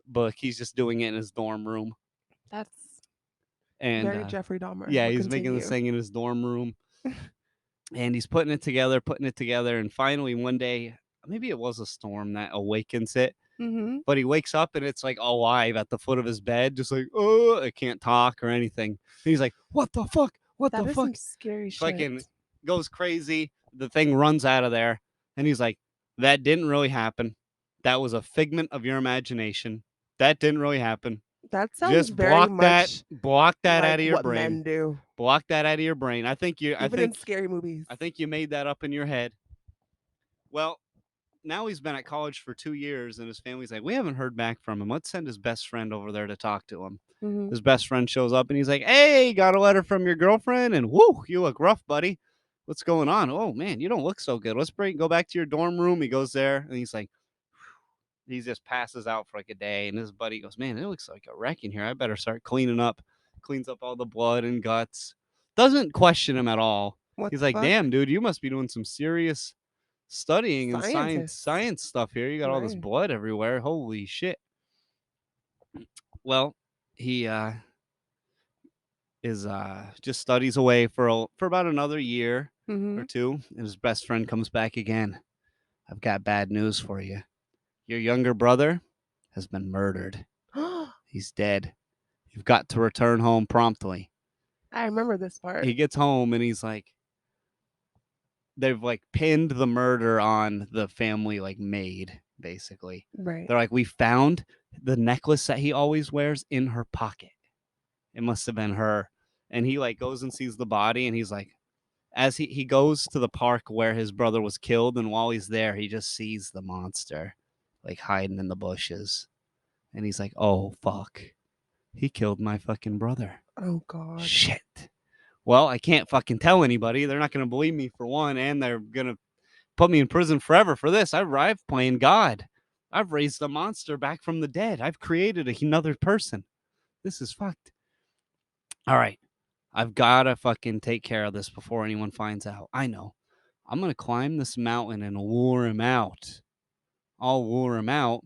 book. He's just doing it in his dorm room. That's And very Jeffrey Dahmer. yeah, But he's making this continue. thing in his dorm room, and he's putting it together. And finally, one day, maybe it was a storm that awakens it, Mm-hmm. but he wakes up and it's like alive at the foot of his bed, just like, "Oh, I can't talk or anything." And he's like, "What the fuck? What the That is some fuck?" scary shit. Fucking goes crazy. The thing runs out of there, and he's like, "That didn't really happen. That was a figment of your imagination. That didn't really happen. That sounds Just very much block that like out of your what brain. men do, Block that out of your brain. I think you. even in scary movies. I think you made that up in your head." Well, now he's been at college for 2 years, and his family's like, "We haven't heard back from him. Let's send his best friend over there to talk to him." Mm-hmm. His best friend shows up, and he's like, "Hey, got a letter from your girlfriend, and whoo, you look rough, buddy. What's going on? Oh man, you don't look so good. Let's go back to your dorm room." He goes there, and he's like, he just passes out for like a day, and his buddy goes, "Man, it looks like a wreck in here. I better start cleaning up." Cleans up all the blood and guts. Doesn't question him at all. What He's the like, fuck? "Damn, dude, you must be doing some serious studying and Scientists. science stuff here. You got all this Right. blood everywhere. Holy shit." Well, he is just studies away for about another year Mm-hmm. or two, and his best friend comes back again. "I've got bad news for you. Your younger brother has been murdered. He's dead. You've got to return home promptly." I remember this part. He gets home and he's like, they've like pinned the murder on the family like maid, basically. Right. They're like, "We found the necklace that he always wears in her pocket. It must have been her." And he like goes and sees the body, and he's like, as he goes to the park where his brother was killed, and while he's there, he just sees the monster like hiding in the bushes. And he's like, "Oh fuck. He killed my fucking brother. Oh God. Shit. Well, I can't fucking tell anybody. They're not going to believe me for one, and they're going to put me in prison forever for this. I've playing God. I've raised a monster back from the dead. I've created another person. This is fucked. All right. I've got to fucking take care of this before anyone finds out. I know. I'm going to climb this mountain and lure him out. I'll lure him out,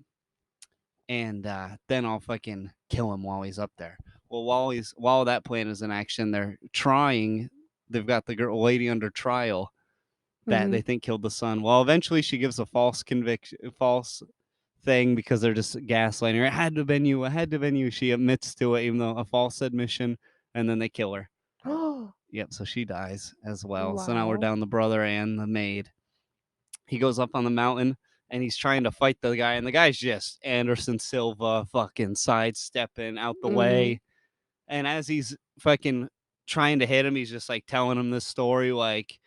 and then I'll fucking kill him while he's up there." Well, while that plan is in action, they're trying. They've got the girl lady under trial that Mhm. they think killed the son. Well, eventually she gives a false conviction, false thing because they're just gaslighting her. It had to have been you. It had to have been you. She admits to it, even though a false admission, and then they kill her. Oh, Yep. So she dies as well. So now we're wow. down the brother and the maid. He goes up on the mountain and he's trying to fight the guy, and the guy's just Anderson Silva fucking sidestepping out the Mhm. way. And as he's fucking trying to hit him, he's just like telling him this story like,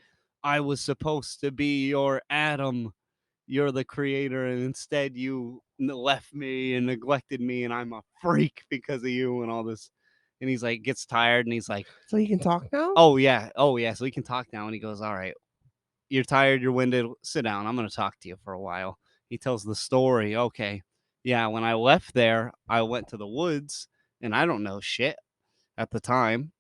I was supposed to be your Adam. You're the creator, and instead you left me and neglected me, and I'm a freak because of you, and all this. And he's like, gets tired, and he's like, So you can talk now? oh, yeah. Oh, yeah. So he can talk now. And he goes, all right, you're tired, you're winded. Sit down. I'm going to talk to you for a while. He tells the story. Okay. Yeah. When I left there, I went to the woods, and I don't know shit at the time.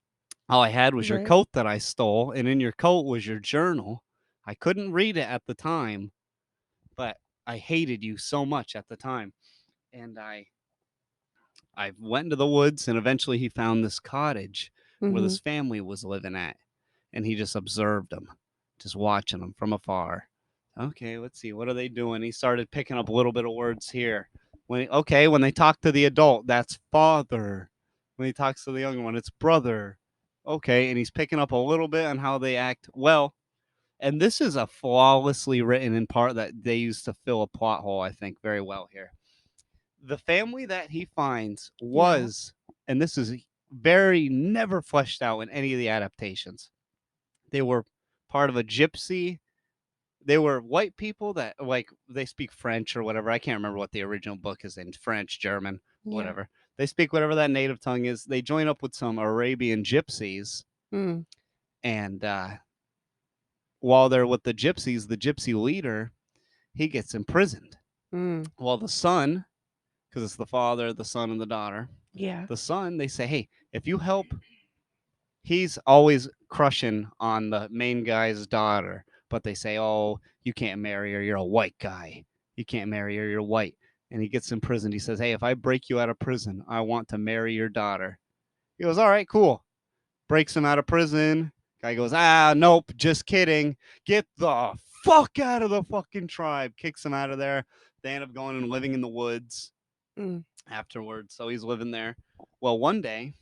All I had was your Right. coat that I stole, and in your coat was your journal. I couldn't read it at the time, but I hated you so much at the time. And I went into the woods, and eventually he found this cottage where this Mhm. family was living at, and he just observed them, just watching them from afar. Okay, let's see, what are they doing? He started picking up a little bit of words here. When they talk to the adult, that's father. When he talks to the young one, it's brother. Okay, and he's picking up a little bit on how they act. Well, and this is a flawlessly written in part that they used to fill a plot hole, I think, very well here. The family that he finds Yeah. was, and this is very never fleshed out in any of the adaptations, they were part of a gypsy. They were white people that, like, they speak French or whatever. I can't remember what the original book is in, French, German, Yeah. whatever. They speak whatever that native tongue is. They join up with some Arabian gypsies, Mm. and while they're with the gypsy leader, he gets imprisoned. Mm. Well, the son, because it's the father, the son, and the daughter, Yeah. the son, they say, hey, if you help, he's always crushing on the main guy's daughter, but they say, oh, you can't marry her, you're a white guy, you can't marry her, you're white. And he gets imprisoned. He says, hey, if I break you out of prison, I want to marry your daughter. He goes, all right, cool. Breaks him out of prison. Guy goes, nope, just kidding, get the fuck out of the fucking tribe. Kicks him out of there. They end up going and living in the woods Mm. afterwards, so he's living there. Well, one day,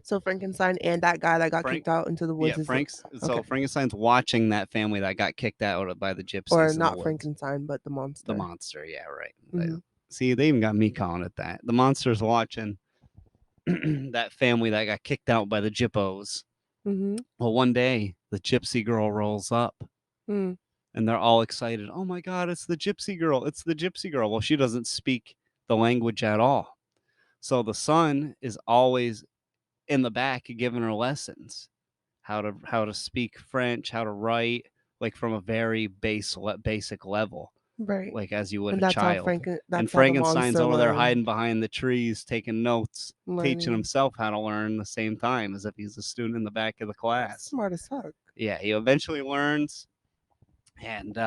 So Frankenstein and that guy that got Frank, kicked out into the yeah, woods is Frank's. okay. So Frankenstein's watching that family that got kicked out by the Or gypsies in the not woods. Frankenstein, but the The monster. monster, yeah, right. Mhm. See, they even got me calling it that. The monster's watching that family that got kicked out by the gyppos. Mhm. Well, one day the gypsy girl rolls up, Mm. and they're all excited. Oh my god, it's the gypsy girl! It's the gypsy girl. Well, she doesn't speak the language at all. So the son is always in the back giving her lessons how to speak French, how to write, like from a very basic level, Right. like as you would And a child. And that's how the Frankenstein's monster over there learned hiding behind the trees, taking notes, teaching learning. himself how to learn the same time as if he's a student in the back of the class. Smart as fuck. Yeah, he eventually learns, and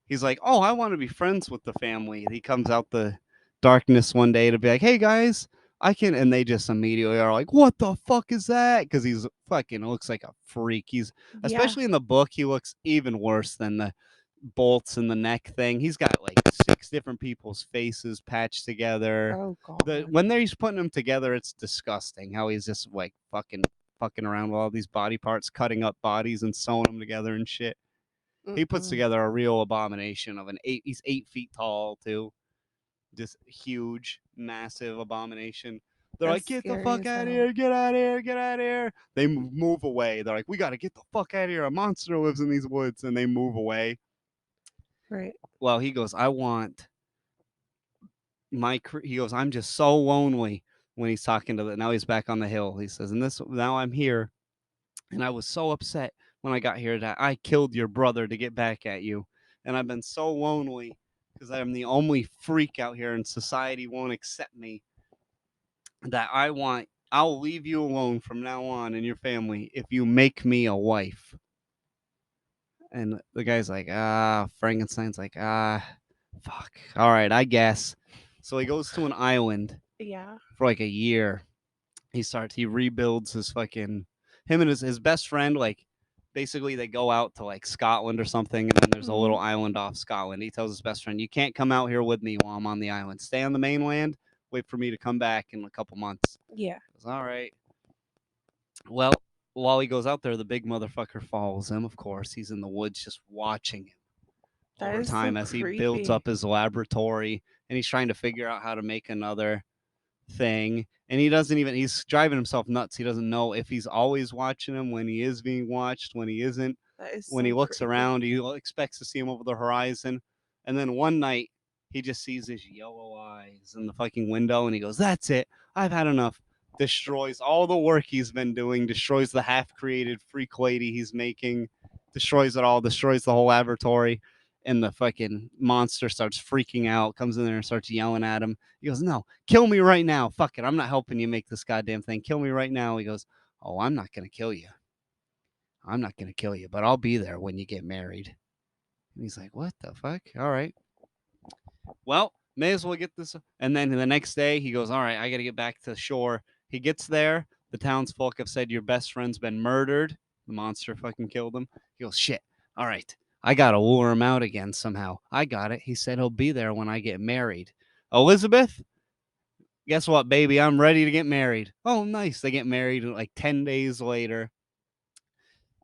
he's like, "Oh, I want to be friends with the family." He comes out the darkness one day to be like, "Hey guys, I can," and they just immediately are like, "What the fuck is that?" Because he's fucking looks like a freak. He's Yeah. especially in the book, he looks even worse than the bolts in the neck thing. He's got like 6 different people's faces patched together. Oh The God. when he's putting them together, it's disgusting. How he's just like fucking around with all these body parts, cutting up bodies and sewing them together and shit. He puts Mm-mm. together a real abomination of an eight. He's 8 feet tall too, just huge, massive abomination. They're That's like, "Get the scary fuck as out of hell. here! Get out of here! Get out of here!" They move away. They're like, "We got to get the fuck out of here! A monster lives in these woods," and they move away. Right. Well, he goes, "I want He goes, "I'm just so lonely." When he's talking to the now he's back on the hill. He says, "And this now I'm here, and I was so upset when I got here that I killed your brother to get back at you. And I've been so lonely because I'm the only freak out here and society won't accept me that I'll leave you alone from now on and your family if you make me a wife." And the guy's like, Frankenstein's like, fuck. All right, I guess. So he goes to an island Yeah. for like a year He rebuilds his fucking him and his best friend, like basically they go out to like Scotland or something, and then there's a little Mhm. island off Scotland. He tells his best friend, "You can't come out here with me while I'm on the island. Stay on the mainland. Wait for me to come back in a couple months." Yeah. He goes, "All right." Well, while he goes out there, the big motherfucker follows him. Of course, he's in the woods just watching him That over is so time as he builds up creepy. his laboratory, and he's trying to figure out how to make another thing. And he doesn't even, he's driving himself nuts. He doesn't know if he's always watching him, when he is being watched, when he isn't. That is When he so looks creepy. around, he expects to see him over the horizon. And then one night, he just sees his yellow eyes in the fucking window, and he goes, "That's it. I've had enough." Destroys all the work he's been doing, destroys the half created freak lady he's making, destroys it all, destroys the whole laboratory. And the fucking monster starts freaking out, comes in there and starts yelling at him. He goes, "No, kill me right now. Fuck it. I'm not helping you make this goddamn thing. Kill me right now." He goes, "Oh, I'm not going to kill you. I'm not going to kill you, but I'll be there when you get married." And he's like, "What the fuck? All right. Well, may as well get this." And then the next day, he goes, "All right, I got to get back to shore." He gets there. The townsfolk have said, "Your best friend's been murdered. The monster fucking killed him." He goes, "Shit. All right. I got to lure him out again somehow. I got it." He said he'll be there when I get married. "Elizabeth, guess what, baby? I'm ready to get married." "Oh, nice." They get married like 10 days later.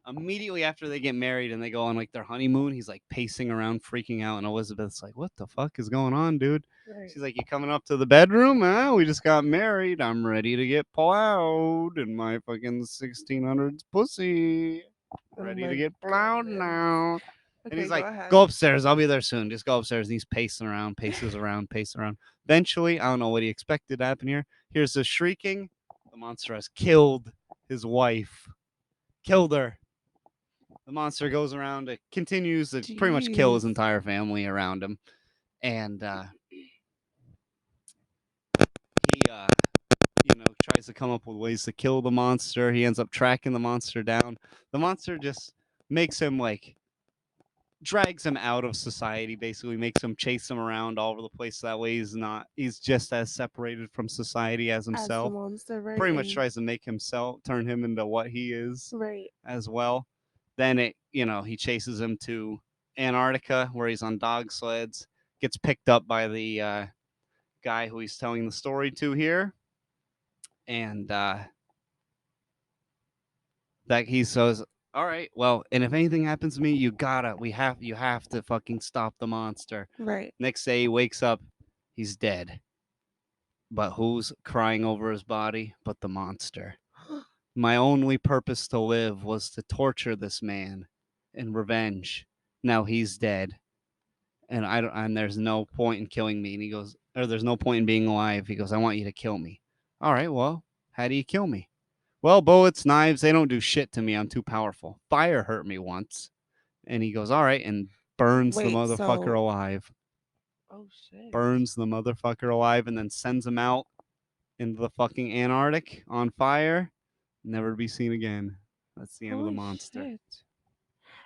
Immediately after they get married and they go on like their honeymoon, he's like pacing around, freaking out. And Elizabeth's like, "What the fuck is going on, dude?" Right. She's like, "You coming up to the bedroom? Huh? We just got married. I'm ready to get plowed in my fucking 1600s pussy. Oh Ready to my get plowed goodness. now." And Okay, he's go like, ahead. "Go upstairs. I'll be there soon. Just go upstairs." And he's pacing around, paces around, paces around. Eventually, I don't know what he expected to happen here. Here's the shrieking. The monster has killed his wife, killed her. The monster goes around, it continues to pretty much kill his Jeez. entire family around him. And he, tries to come up with ways to kill the monster. He ends up tracking the monster down. The monster just makes him like drags him out of society, basically makes him chase him around all over the place. That way he's just as separated from society as As the himself. monster, right? Pretty much And tries to make himself, turn him into what he is right. as well. Then he chases him to Antarctica where he's on dog sleds, gets picked up by the guy who he's telling the story to here, and that he says, "All right, well, and if anything happens to me, you have to fucking stop the monster." Right. Next day he wakes up, he's dead. But who's crying over his body but the monster? "My only purpose to live was to torture this man in revenge. Now he's dead, and I don't, and there's no point in killing me." And he goes, or "There's no point in being alive." He goes, "I want you to kill me." "All right, well, how do you kill me?" "Well, bullets, knives, they don't do shit to me. I'm too powerful. Fire hurt me once." And he goes, "All right," and burns the Wait, motherfucker so alive. oh shit. Burns the motherfucker alive, and then sends him out into the fucking Antarctic on fire, never to be seen again. That's the end of the Holy monster. shit.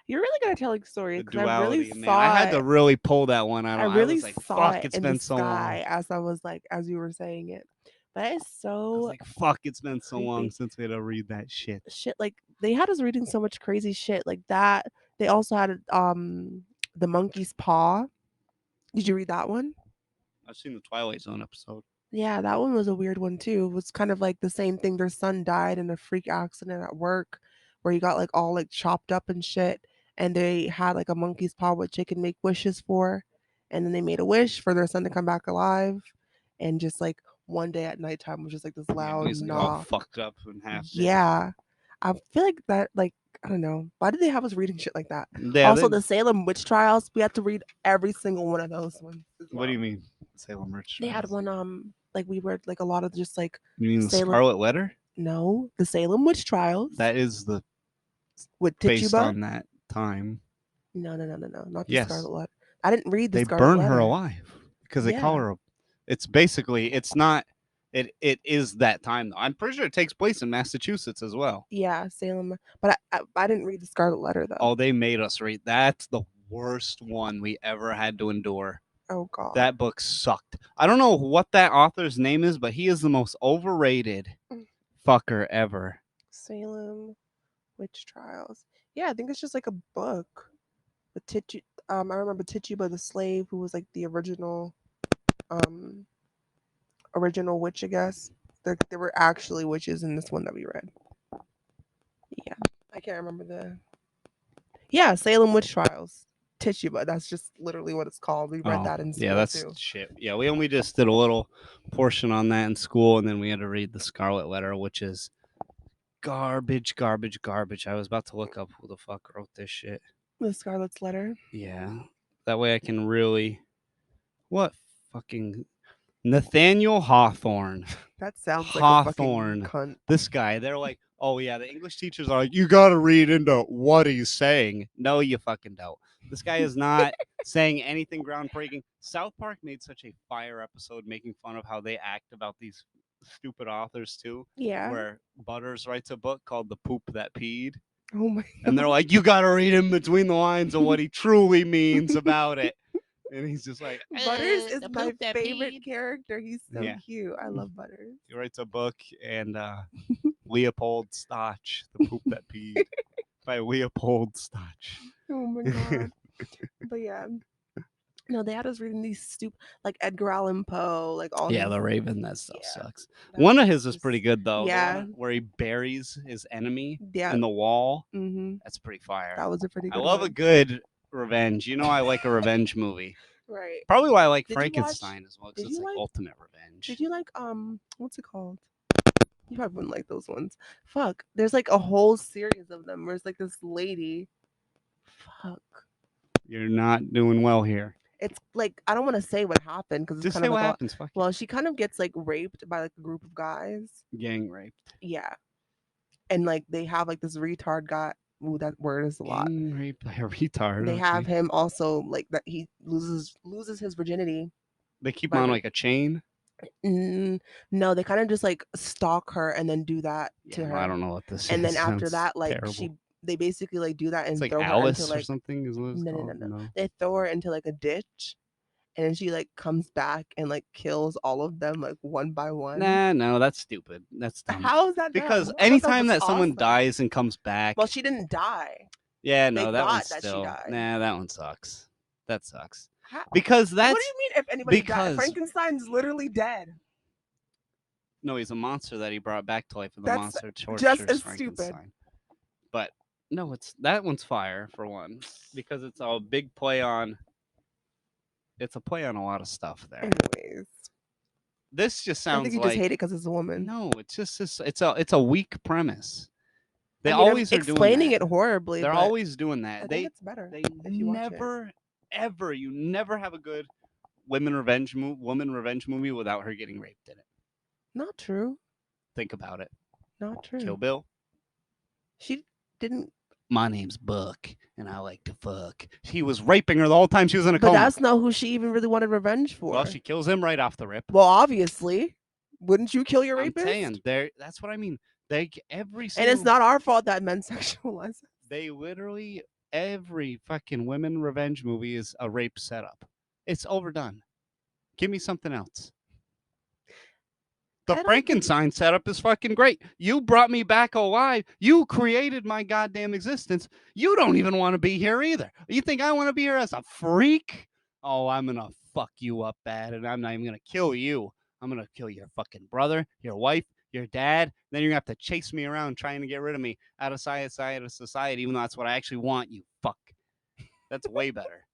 You're really good at telling The stories because duality, man. I had to really pull that one out. I I really was like, saw "Fuck, it it's in the been so long." sky as I was like as you were saying it. That is I was so like, "Fuck, it's been so long creepy. since we had to read that shit." Shit, like they had us reading so much crazy shit like that. They also had the monkey's paw. Did you read that one? I've seen the Twilight Zone episode. Yeah, that one was a weird one too. It was kind of like the same thing. Their son died in a freak accident at work where he got like all like chopped up and shit. And they had like a monkey's paw which they could make wishes for. And then they made a wish for their son to come back alive. And just like one day at nighttime was just like this Yeah, loud he's like all knock. fucked up and half dead. Yeah. I feel like that like I don't know. Why did they have us reading shit like that? Yeah, Also the Salem witch trials, we had to read every single one of those ones as what do you well. mean? Salem Witch They had Trials. one like we read like a lot of just like You mean the Salem Scarlet Letter? no, the Salem witch trials That is the with based Tituba. on that time. No, no, no, no, no, not the Yes, Scarlet Letter. I didn't read the they Scarlet burn her Letter. alive because they call Yeah, her. It's basically, it's not. It is that time though. I'm pretty sure it takes place in Massachusetts as well. yeah, Salem. But I didn't read the Scarlet Letter though. Oh, they made us read. That's the worst one we ever had to endure. Oh God. That book sucked. I don't know what that author's name is, but he is the most overrated fucker ever. Salem Witch Trials. Yeah, I think it's just like a book. The I remember Tituba the slave, who was like the um original witch, I guess. There were actually witches in this one that we read. Yeah, I can't remember the. Yeah, Salem Witch Trials. Tituba. That's just literally what it's called. We read Oh, that in yeah, school that's too. shit. Yeah, we only just did a little portion on that in school, and then we had to read the Scarlet Letter, which is garbage, garbage, garbage. I was about to look up who the fuck wrote this shit. The Scarlet's Letter. Yeah, that way I can really. What fucking Nathaniel Hawthorne. That sounds like a fucking Hawthorne. cunt. This guy, they're like, oh yeah, the English teachers are like, you gotta read into what he's saying. No, you fucking don't. This guy is not saying anything groundbreaking. South Park made such a fire episode making fun of how they act about these stupid authors too. Yeah. Where Butters writes a book called The Poop That Peed. Oh my And they're like, you gotta read in between the lines of what he truly means about it. And he's just like, Butters is the my poop that favorite peed. character. He's so Yeah. cute. I love Butters. He writes a book, and Leopold Stotch, The Poop That Peed, by Leopold Stotch. Oh my god. But yeah. No, they had us reading these stupid, like Edgar Allan Poe, like all Yeah, his. The Raven, that stuff Yeah, sucks. that One of was his is pretty just. good, though. The Yeah. one where he buries his enemy Yeah. in the wall. Mm-hmm. That's pretty fire. That was a pretty I good love a one. good revenge. You know, I like a revenge movie. Right. Probably why I like Did you watch? Frankenstein as well, Did because it's you like like? ultimate revenge. Did you like what's it called? You probably wouldn't like those ones. Fuck. There's like a whole series of them where it's like this lady. Fuck. You're not doing well here. It's like I don't want to say what happened because it's Just kind say of what like happens. Fuck well, she kind of gets like raped by like a group of guys. it. Gang raped. Yeah, and like they have like this retard guy. Ooh, that word is a lot. Gang raped by a retard. They Okay. have him also like that he loses his virginity. They keep him by on the- like a chain. No, they kind of just like stalk her and then do that to Yeah, her. I don't know what this And is. then after Sounds that, like terrible. they basically like do that and It's like throw her into Alice or like something. Is what it's no. called? No. They throw her into like a ditch, and then she like comes back and like kills all of them like one by one. Nah, no, that's stupid. That's dumb. How is that? Because dumb? I thought anytime was that someone awesome. dies and comes back, Well, she didn't die. yeah, They no, that one thought that she still. died. Nah, that one sucks. That sucks. How? Because What that's do you mean if anybody died? because Frankenstein's literally dead. no, he's a monster that he brought back to life, and the That's monster tortures just as stupid. Frankenstein. But no, it's that one's fire for one because it's a big play on. It's a play on a lot of stuff there. Anyways, This just I sounds think you like just hate it because it's a woman. no. It's just it's a weak premise. They I mean, always I'm are doing explaining that. it horribly. They're but always doing I that. think it's better They if you watch it. never ever you never have a good woman revenge movie without her getting raped in it. Not true. Think about it. Not true. Kill Bill. She didn't. My name's Buck, and I like to fuck. He was raping her the whole time she was in a But coma. that's not who she even really wanted revenge for. Well, she kills him right off the rip. Well, obviously, wouldn't you kill your I'm rapist? saying, that's what I mean. They every And single it's not our fault that men sexualize us. they literally every fucking women revenge movie is a rape setup. It's overdone. Give me something else. The Frankenstein setup is fucking great. You brought me back alive. You created my goddamn existence. You don't even want to be here either. You think I want to be here as a freak? Oh, I'm gonna fuck you up bad, and I'm not even gonna kill you. I'm gonna kill your fucking brother, your wife, your dad. Then you're gonna have to chase me around trying to get rid of me out of society, even though that's what I actually want. You fuck. That's way better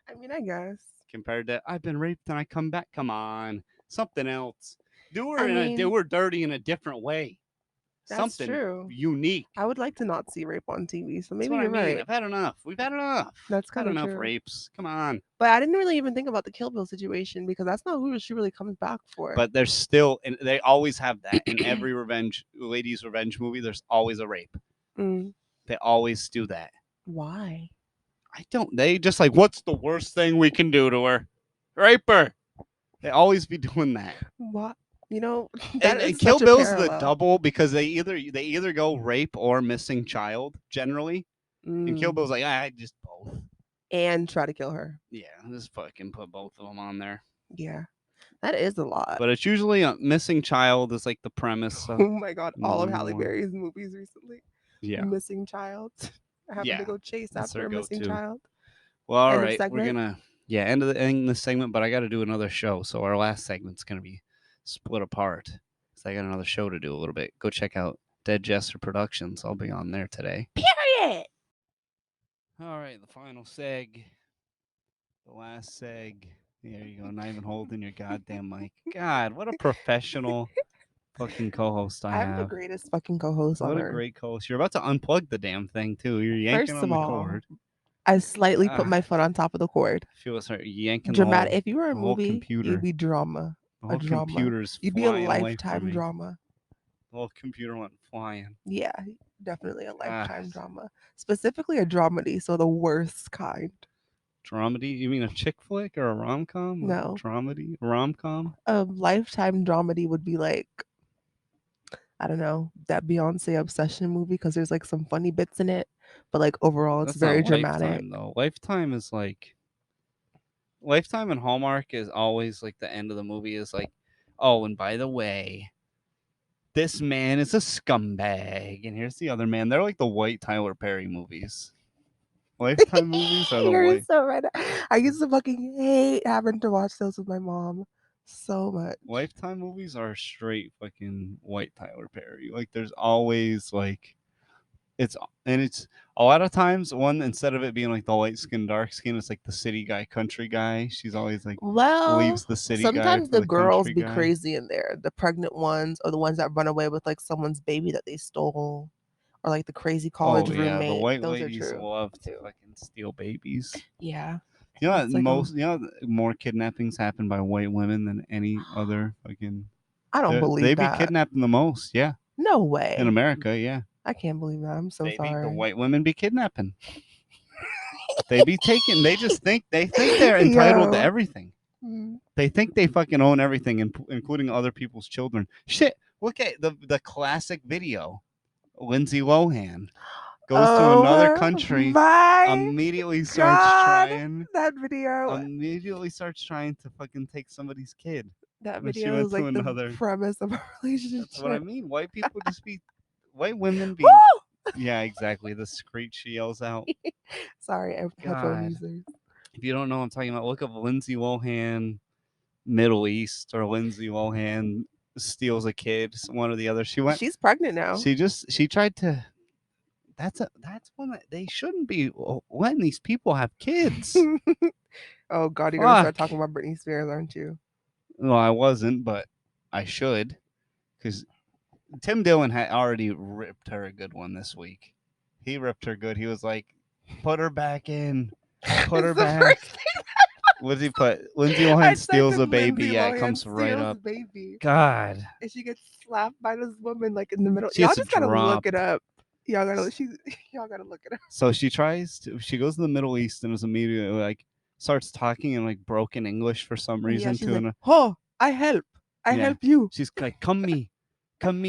I mean, I guess. compared to I've been raped and I come back. Come on, something else. Do her I do her dirty in a different way. That's Something true. unique. I would like to not see rape on TV, so That's maybe what you're I mean. right. I've had enough. We've had enough. That's Had kind of enough true. rapes. Come on. But I didn't really even think about the Kill Bill situation because that's not who she really comes back for. But there's still, and they always have that in every ladies' revenge movie. There's always a rape. Mm. They always do that. Why? I don't. They just like, what's the worst thing we can do to her? Rape her. They always be doing that. What? You know, that And is Kill such a Bill's the parallel. double because they either go rape or missing child generally. And Kill Bill's like, I just both. And try to kill her. Yeah, just fucking put both of them on there. Yeah. That is a lot. But it's usually a missing child is like the premise Oh my god, in the all of one Halle one. Berry's movies recently. Yeah, Missing child. Having to yeah, go chase that's after our a missing go-to. child. Well, all End of right, we're segment. gonna end this segment, but I got to do another show, so our last segment's gonna be split apart. So I got another show to do a little bit. Go check out Dead Jester Productions. I'll be on there today. Period. All right, the final seg, the last seg. There you go. Not even holding your goddamn mic. God, what a professional fucking co-host I I'm the have. greatest fucking co-host on What a earth. great co-host. You're about to unplug the damn thing too. You're yanking First on of the all, cord. I slightly put Ah, my foot on top of the cord. feel us yanking Dramatic. If you were a the whole movie, you'd computer. be drama. The A whole drama. computer's You'd be a flying away from lifetime me. drama. The whole computer went flying. Yeah, definitely a Ah, lifetime drama. Specifically a dramedy, so the worst kind. dramedy? You mean a chick flick or a rom com? A No. dramedy? Rom com? A lifetime dramedy would be like, I don't know, that Beyonce obsession movie because there's like some funny bits in it, but like overall it's That's not very dramatic. Lifetime though. Lifetime is like Lifetime and Hallmark is always like the end of the movie is like, oh, and by the way, this man is a scumbag, and here's the other man. They're like the white Tyler Perry movies. Lifetime movies are the You're white. so right. I used to fucking hate having to watch those with my mom so much. Lifetime movies are straight fucking white Tyler Perry. Like there's always like it's a lot of times one instead of it being like the light skin, dark skin, it's like the city guy, country guy. She's always like Well, leaves the city guy sometimes for the the girls country be guy. crazy in there. The pregnant ones or the ones that run away with like someone's baby that they stole or like the crazy college Oh yeah, the roommate. white Those are ladies true love to too. fucking steal babies. Yeah. You know, It's like more kidnappings happen by white women than any other fucking. I don't They believe be that. kidnapping the most, yeah, No in way. America, yeah. I can't believe that. I'm so The sorry. white women be kidnapping. They be taking. They just think they're entitled to Yo. everything. Mm. They think they fucking own everything, including other people's children. Shit, look at the classic video. Lindsay Lohan goes to another Oh country, my immediately starts god. trying, That video. to fucking take somebody's kid That when she video went is to like the another. premise of a That's what I relationship. mean. White people just be, white women be. Woo! Yeah, exactly. The screech she yells out. Sorry, headphone God, users. if you don't know what I'm talking about, look up Lindsay Lohan Middle East or Lindsay Lohan steals a kid, one or the other. She went. She's pregnant now. She tried to. That's one that they shouldn't be letting these people have kids. Oh god, you're gonna start Fuck. talking about Britney Spears, aren't you? Well, I wasn't, but I should, because Tim Dillon had already ripped her a good one this week. He ripped her good. He was like, "Put her back in, put It's her the back." first thing What did he put? Lindsay I Lohan typed steals a in baby. Lindsay Yeah, it Lohan comes right steals up. baby. God, And she gets slapped by this woman like in the middle. she Y'all gets just gotta look it dropped. up. Y'all gotta she y'all gotta look it up. So she tries to. She goes to the Middle East and is immediately like starts talking in like broken English for some Yeah, reason she's to like, an oh, I help. I yeah. help you. She's like, come me,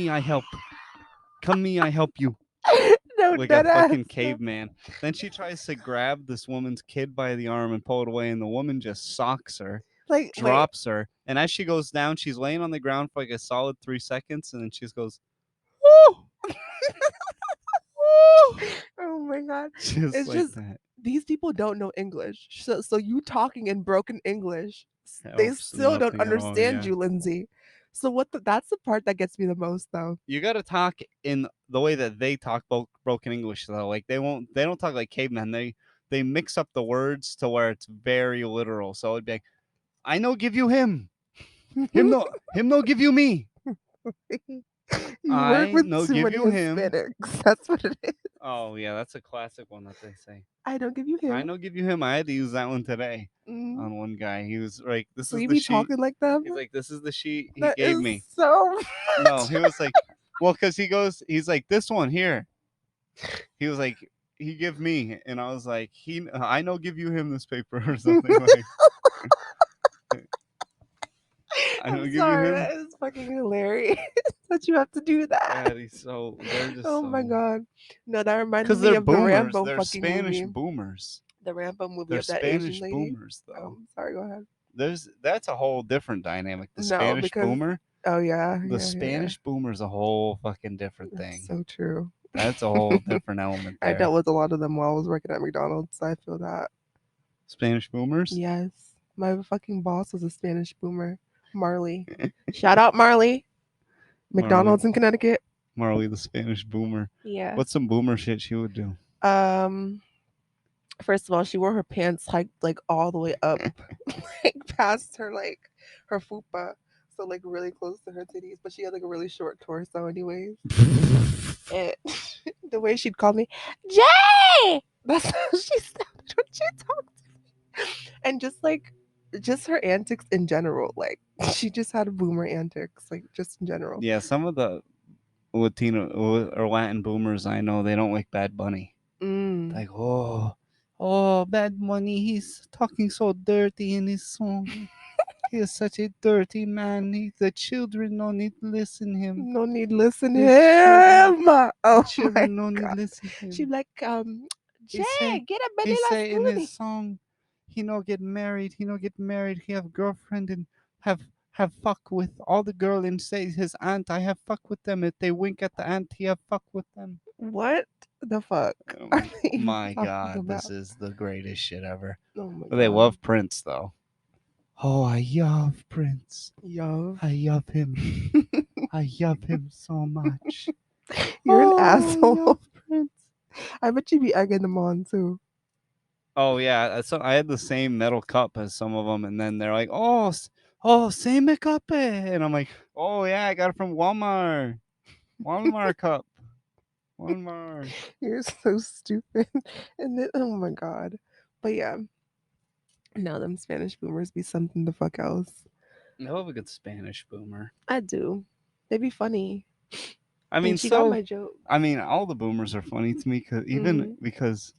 I help. Come me, I help you. No, Like a dead ass. fucking caveman. Then she tries to grab this woman's kid by the arm and pull it away, and the woman just socks her, Like, wait. drops her, and as she goes down, she's laying on the ground for like a solid 3 seconds, and then she just goes, "Woo, woo," Oh my god. just It's like just that. these people don't know English. So you talking in broken English, they Helps still don't nothing at all. understand Yeah, you, Lindsay. So that's the part that gets me the most though. you got to talk in the way that they talk broken English though. Like they don't talk like cavemen. They mix up the words to where it's very literal. So it'd be like, I know give you him no give you me. You work I with no too give many you him. Hispanics. That's what it is. Oh yeah, that's a classic one that they say. I don't give you I him. know give you him. I had to use that one today Mm. on one guy. He was like, "This So is you the be sheet." talking like them? He's like, "This is the sheet he That gave is me." so No, much. he was like, "Well, because he's like this one here." He was like, "He give me," and I was like, I know give you him this paper or something like. I know I'm give you sorry, him. that is fucking hilarious that you have to do that. God, they're just Oh my so god. No, that reminded because me they're of the boomers. Rambo They're fucking Spanish movie. boomers. The Rambo movie They're of that Asian Spanish lady. boomers though. Sorry, go ahead. That's a whole different dynamic. The No, Spanish because boomer, oh yeah, the yeah, yeah, yeah. Spanish boomer is a whole fucking different That's thing. so true. That's a whole different element I there. dealt with a lot of them while I was working at McDonald's. I feel that. Spanish boomers, Yes. My fucking boss was a Spanish boomer. Marley. Shout out Marley. Marley, McDonald's in Connecticut. Marley, the Spanish boomer. Yeah. What's some boomer shit she would do? Um First of all, she wore her pants hiked like all the way up, like past her like her fupa. So like really close to her titties. But she had like a really short torso anyways. And the way she'd call me, Jay, that's how she sounded when she talked to me. And just her antics in general, like she just had boomer antics, like just in general. Yeah, some of the Latino or Latin boomers I know, they don't like Bad Bunny. Mm. Like, oh, Bad Bunny, he's talking so dirty in his song. He is such a dirty man. The children don't need to listen him. No need listen The children, him. the Oh my children don't need god. listen She'd him. be like, He say, Jay, get a he Vanilla say in his Spoonie. song, he no get married. He no get married. He have girlfriend and have fuck with all the girl and say his aunt. I have fuck with them. If they wink at the aunt, he have fuck with them. What the fuck are they even My talking God, this about? is the greatest shit ever. Oh my But they god. love Prince though. Oh, I love Prince. Yo. I love him. I love him so much. You're an Oh, I love asshole. Prince. I bet you be egging them on too. Oh yeah, so I had the same metal cup as some of them, and then they're like, "Oh, oh, same cup," and I'm like, "Oh yeah, I got it from Walmart, Walmart cup, Walmart." You're so stupid. And then, oh my god. But yeah, now them Spanish boomers be something the fuck else. I love a good Spanish boomer. I do. They be funny. I mean, And she got so my joke. I mean, all the boomers are funny to me, even Mhm. because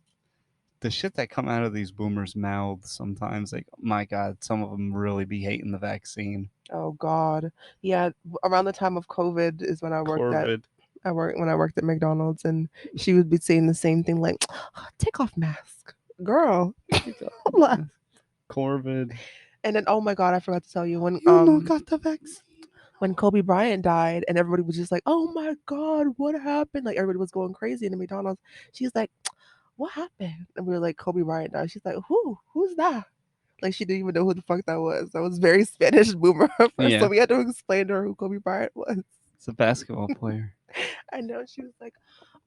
the shit that come out of these boomers' mouths sometimes, like, my God, some of them really be hating the vaccine. Oh God. Yeah, around the time of COVID is when Corvid. I worked at McDonald's, and she would be saying the same thing like, "Take off mask, girl." Corvid. And then oh my God, I forgot to tell you You no got the vaccine. when Kobe Bryant died, and everybody was just like, "Oh my God, what happened?" Like everybody was going crazy in the McDonald's. She's like, "What happened?" And we were like, "Kobe Bryant died." She's like, "Who? Who's that?" Like she didn't even know who the fuck that was. That was very Spanish boomer at first. Yeah, So we had to explain to her who Kobe Bryant was. it's a basketball player. I know she was like,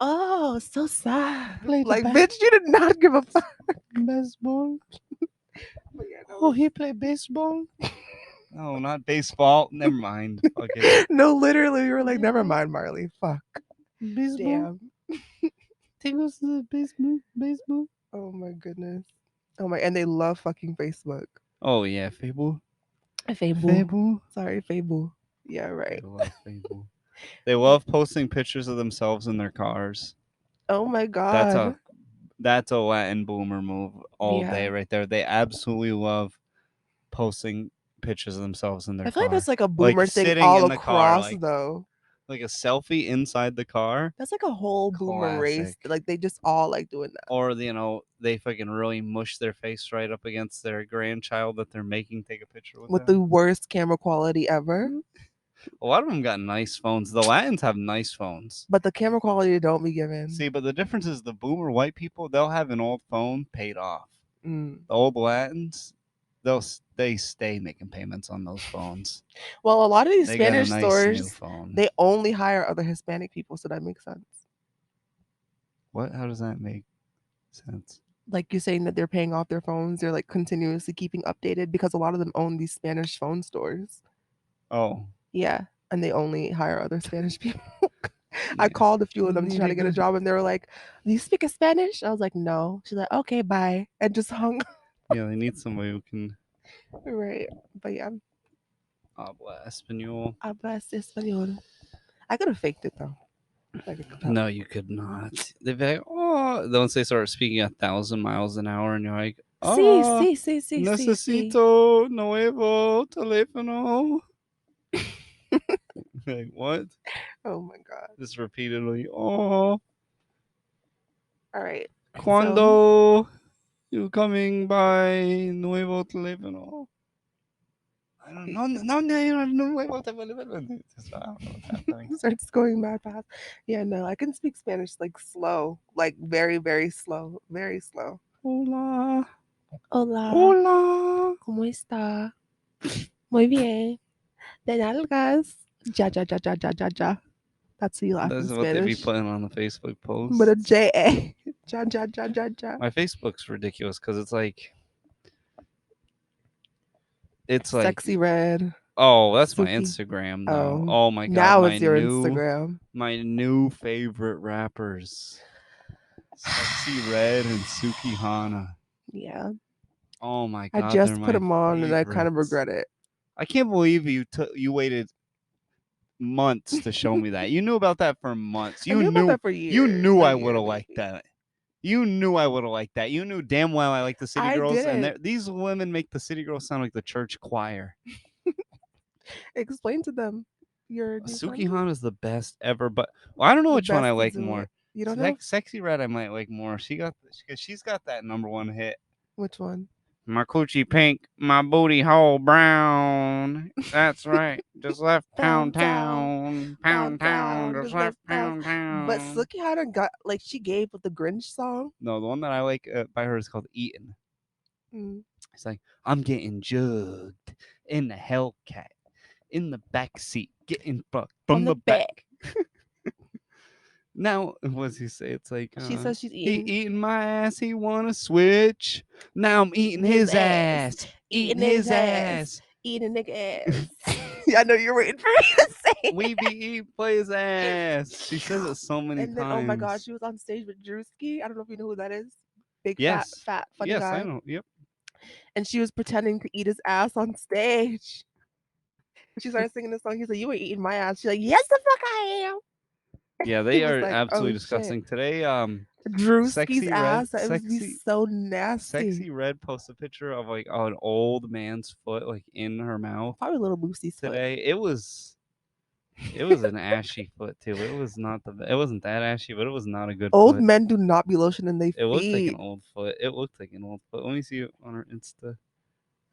"Oh, so sad." Played the Like, bitch, you did not give a fuck. baseball. But yeah, Oh, he played baseball. No, not baseball. Never mind. Fuck it. no, literally, we were like, never mind, Marley. Fuck. Baseball. Damn. Take us to the baseball. Baseball. Oh my goodness. Oh my, and they love fucking Facebook. Oh yeah, Fable. Fable. Fable. Sorry, Fable. Yeah, They right. love Fable. They love posting pictures of themselves in their cars. Oh my That's God. a that's a Latin boomer move all Yeah. day right there. They absolutely love posting pictures of themselves in I their feel like that's car. like a Like boomer thing sitting all in the car, across, though. like a selfie inside the car. That's like a whole boomer race. Classic. Like they just all like doing that Or they fucking really mush their face right up against their grandchild that they're making take a picture with with the them. worst camera quality ever. A lot of them got nice phones. The Latins have nice phones. But the camera quality don't be given. See, but the difference is the boomer white people, they'll have an old phone paid off. Mm. The old Latins, they stay making payments on those phones. Well, a lot of these They got a Spanish nice new stores, phone. they only hire other Hispanic people, so that makes sense. What? How does that make sense? Like you're saying that they're paying off their phones, they're like continuously keeping updated because a lot of them own these Spanish phone stores. Oh. Yeah, and they only hire other Spanish people. I Yeah. called a few of them to Need try a to get a good- job, and they were like, "Do you speak Spanish?" I was like, "No." She's like, "Okay, bye," and just hung. Yeah, they need somebody who can Right, but yeah, habla español. hablas español. I could have faked it though. Like a cappella. No, you could not. They'd be like, oh, once they start speaking 1,000 miles an hour, and you're like, Sí, oh, sí, sí, sí, sí, sí. necesito nuevo teléfono. Like, what? Oh my god. Just repeatedly, oh, All right. So cuando you coming by nuevo teléfono? I don't know. No, no, no. Wait, happening? Starts going mad fast. Yeah, no, I can speak Spanish like slow, like very, very slow, very slow. Hola, Hola, hola. ¿cómo está? Muy bien. De nalgas. Ja, ja, ja, ja, ja, ja, ja. That's how you laugh in That's what they be Spanish. putting on the Facebook But a posts. J-A. Ja, ja, ja, ja, ja. My Facebook's ridiculous because it's like Sexy Red. oh, that's my Suki. Instagram now. Oh, Oh my god, now my it's your new Instagram. my new favorite rappers, Sexy Red and Sukihana. Yeah. Oh my I god, they're just put my them on and I kind of favorites. regret it. I can't believe you waited months to show me that. You knew about that for months. I You knew about knew that for you years. knew A I would year, have liked maybe. that. You knew I would have liked that. You knew damn well I like the City I Girls, and didn't these women make the City Girls sound like the church choir. explain to them your new friend. Sukihana is the best ever, but well, I don't know The which one I best to like do it. more. You don't know Sexy Red, I might like more. She's got that number one hit. which one? My coochie pink, my booty hole brown. That's right. Just left Pound Pound Town. town, Just just left left town. Pound But Town. Sukihana got like she gave with the Grinch song. No, the one that I like by her is called Eatin'. Mm. It's like I'm getting jugged in the Hellcat in the back seat, getting fucked From from the the back. back. Now, what does he say? It's like, She says she's he eating eating my ass, he wanna switch. Now I'm eating his his ass, ass, eating eating his his ass, ass. eating nigga ass. Yeah, I know you're waiting for me to say We be eating play his ass. She says it. it so many And then, oh my God, times. she was on stage with Drewski. I don't know if you know who that is. Big Yes, fat funny yes, I guy. know. Yep. And she was pretending to eat his ass on stage. She started singing this song. He's like, "You ain't eating my ass." She's like, "Yes, the fuck I am." Yeah, He they was are like, "Oh absolutely shit." disgusting. Today, Drewski's sexy red, ass. That would be sexy, so nasty. sexy red posts a picture of like an old man's foot like in her mouth. Probably little Boosie's foot. Today, it was an ashy foot too. It was not it wasn't that ashy, but it was not a good Old foot. men do not be lotioning their It looked like an feet. old foot. It looked like an old foot. Let me see it on her Insta.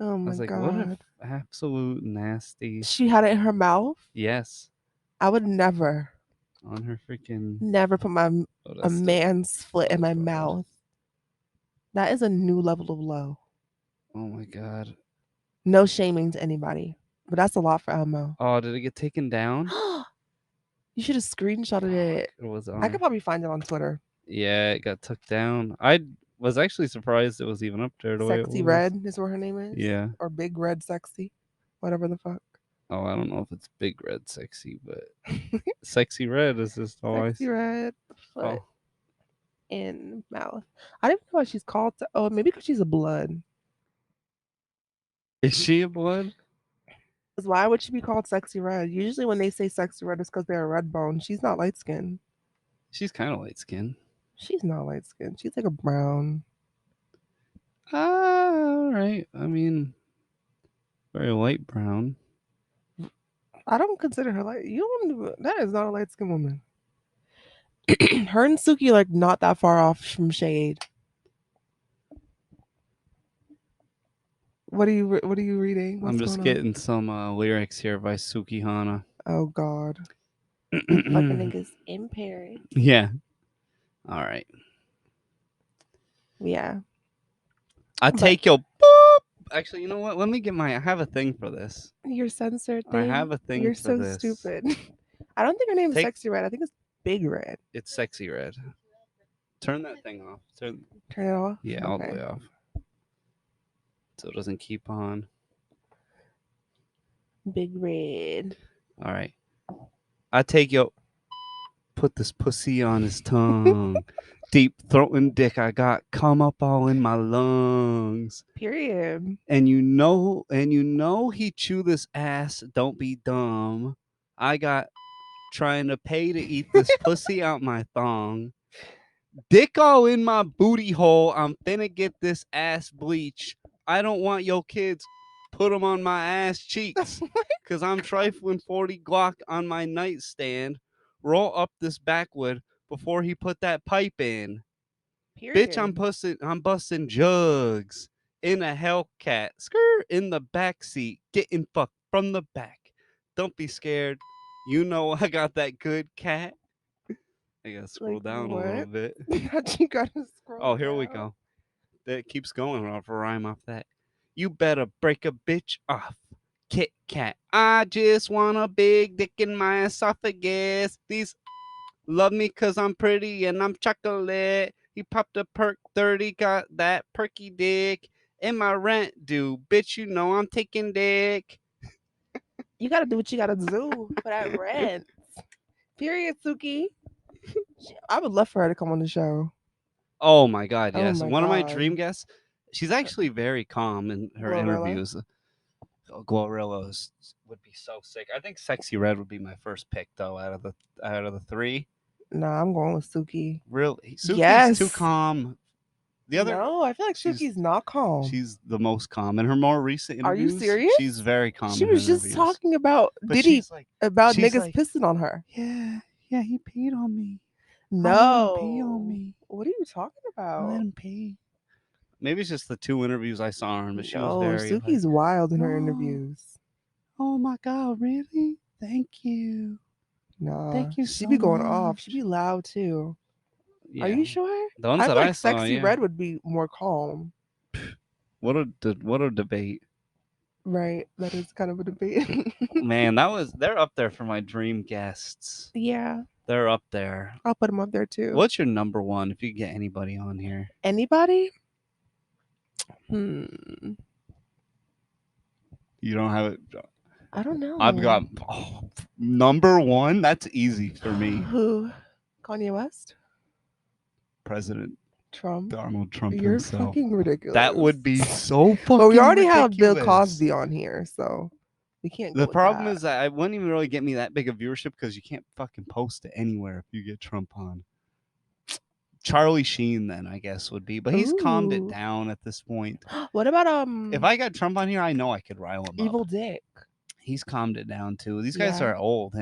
Oh I my was like, what a God. absolute nasty. She had it in her mouth. Yes, I would never, on her freaking. never put Oh, a that's still. man's foot Oh, in that's my real bad. mouth. That is a new level of low. Oh my god. No shaming to anybody, but that's a lot for Elmo. Oh, did it get taken down? You should have screenshotted Fuck, it. it was on I could her. probably find it on Twitter. Yeah, it got took down. I was actually surprised it was even up there the way it Sexy was. Red is what her name is, Yeah. or Big Red Sexy, whatever the fuck. Oh, I don't know if it's big red sexy, but sexy red is just Sexy always. Red foot Oh, in mouth. I didn't know what she's called. Oh, maybe because she's a blood. is she a blood? 'Cause why would she be called Sexy Red? Usually when they say Sexy Red, it's because they're a red bone. She's not light skinned. She's kind of light skinned. She's not light skinned. She's like a brown. All right. I mean, very light brown. I don't consider her light. That is not a light skinned woman. Her and Suki like not that far off from shade. What are you reading? I'm What's just going on? getting some lyrics here by Sukihana. Oh God. I'm fucking niggas in Paris. Yeah. All right. Yeah. I But take your boop. Actually, you know what? Let me get my. I have a thing for this. your censored I thing. have a thing You're for so this. stupid. I don't think her name is Take. Sexy Red. I think it's Big Red. It's sexy red. Turn that thing off. Turn. Turn it off. Yeah, all the Okay. way off, so it doesn't keep on. Big Red. All right. I take your. Put this pussy on his tongue. Deep throating dick. I got come up all in my lungs. Period. And you know he chew this ass. Don't be dumb. I got trying to pay to eat this pussy out my thong. Dick all in my booty hole. I'm finna get this ass bleach. I don't want your kids. Put them on my ass cheeks. Cause I'm trifling 40 Glock on my nightstand. Roll up this backwood before he put that pipe in. Bitch, Period. I'm busting jugs. in a Hellcat, skirt in the back seat, getting fucked from the back. Don't be scared. You know I got that good cat. I gotta scroll Like down a little what? bit. That you gotta scroll Oh, here we down. go. That keeps going off a rhyme off that. You better break a bitch off. Kit Kat. I just want a big dick in my esophagus. Please love me cause I'm pretty and I'm chocolate. He popped a perk 30, got that perky dick. And my rent due. Bitch, you know I'm taking dick. You gotta do what you gotta do for that rent. Period, Suki. I would love for her to come on the show. Oh my god, Oh yes. my One of my dream god. guests. She's actually very calm in her Glorilla. interviews. Glorilla's would be so sick. I think Sexy Red would be my first pick though out of the three. Nah, I'm going with Suki. Really, Suki's too Yes. calm. The other, No, I feel like she's Suki's not calm. she's the most calm in her more recent Are you interviews. serious? She's very calm She in her was just interviews. talking about But Diddy, about she's niggas like, pissing on her. yeah, yeah, he peed on me. I let him pee on No. me. What are you talking I let about? him pee. Maybe it's just the two interviews I saw her in, but she was No, very like, Suki's wild in her oh, interviews. oh my god, really? Thank you. Nah, Thank you she so be going off. She much. be loud too. Are Yeah, you sure? the ones I that feel I like saw, Sexy yeah. Red would be more calm. What a debate. Right. That is kind of a debate. Man, they're up there for my dream guests. Yeah. They're up there. I'll put them up there too. What's your number one if you could get anybody on here? Anybody? Hmm. You don't have it. I don't know. I've got number one. That's easy for me. Who? Kanye West? President Trump? Donald Trump You're himself. fucking ridiculous. That would be so fucking But we already ridiculous. have Bill Cosby on here, so we can't go The with problem that. is that I wouldn't even really get me that big of viewership because you can't fucking post it anywhere if you get Trump on. Charlie Sheen, then I guess would be, but he's calmed it Ooh. down at this point. What about If I got Trump on here, I know I could rile him Evil up. Dick? He's calmed it down too. These guys Yeah. are old.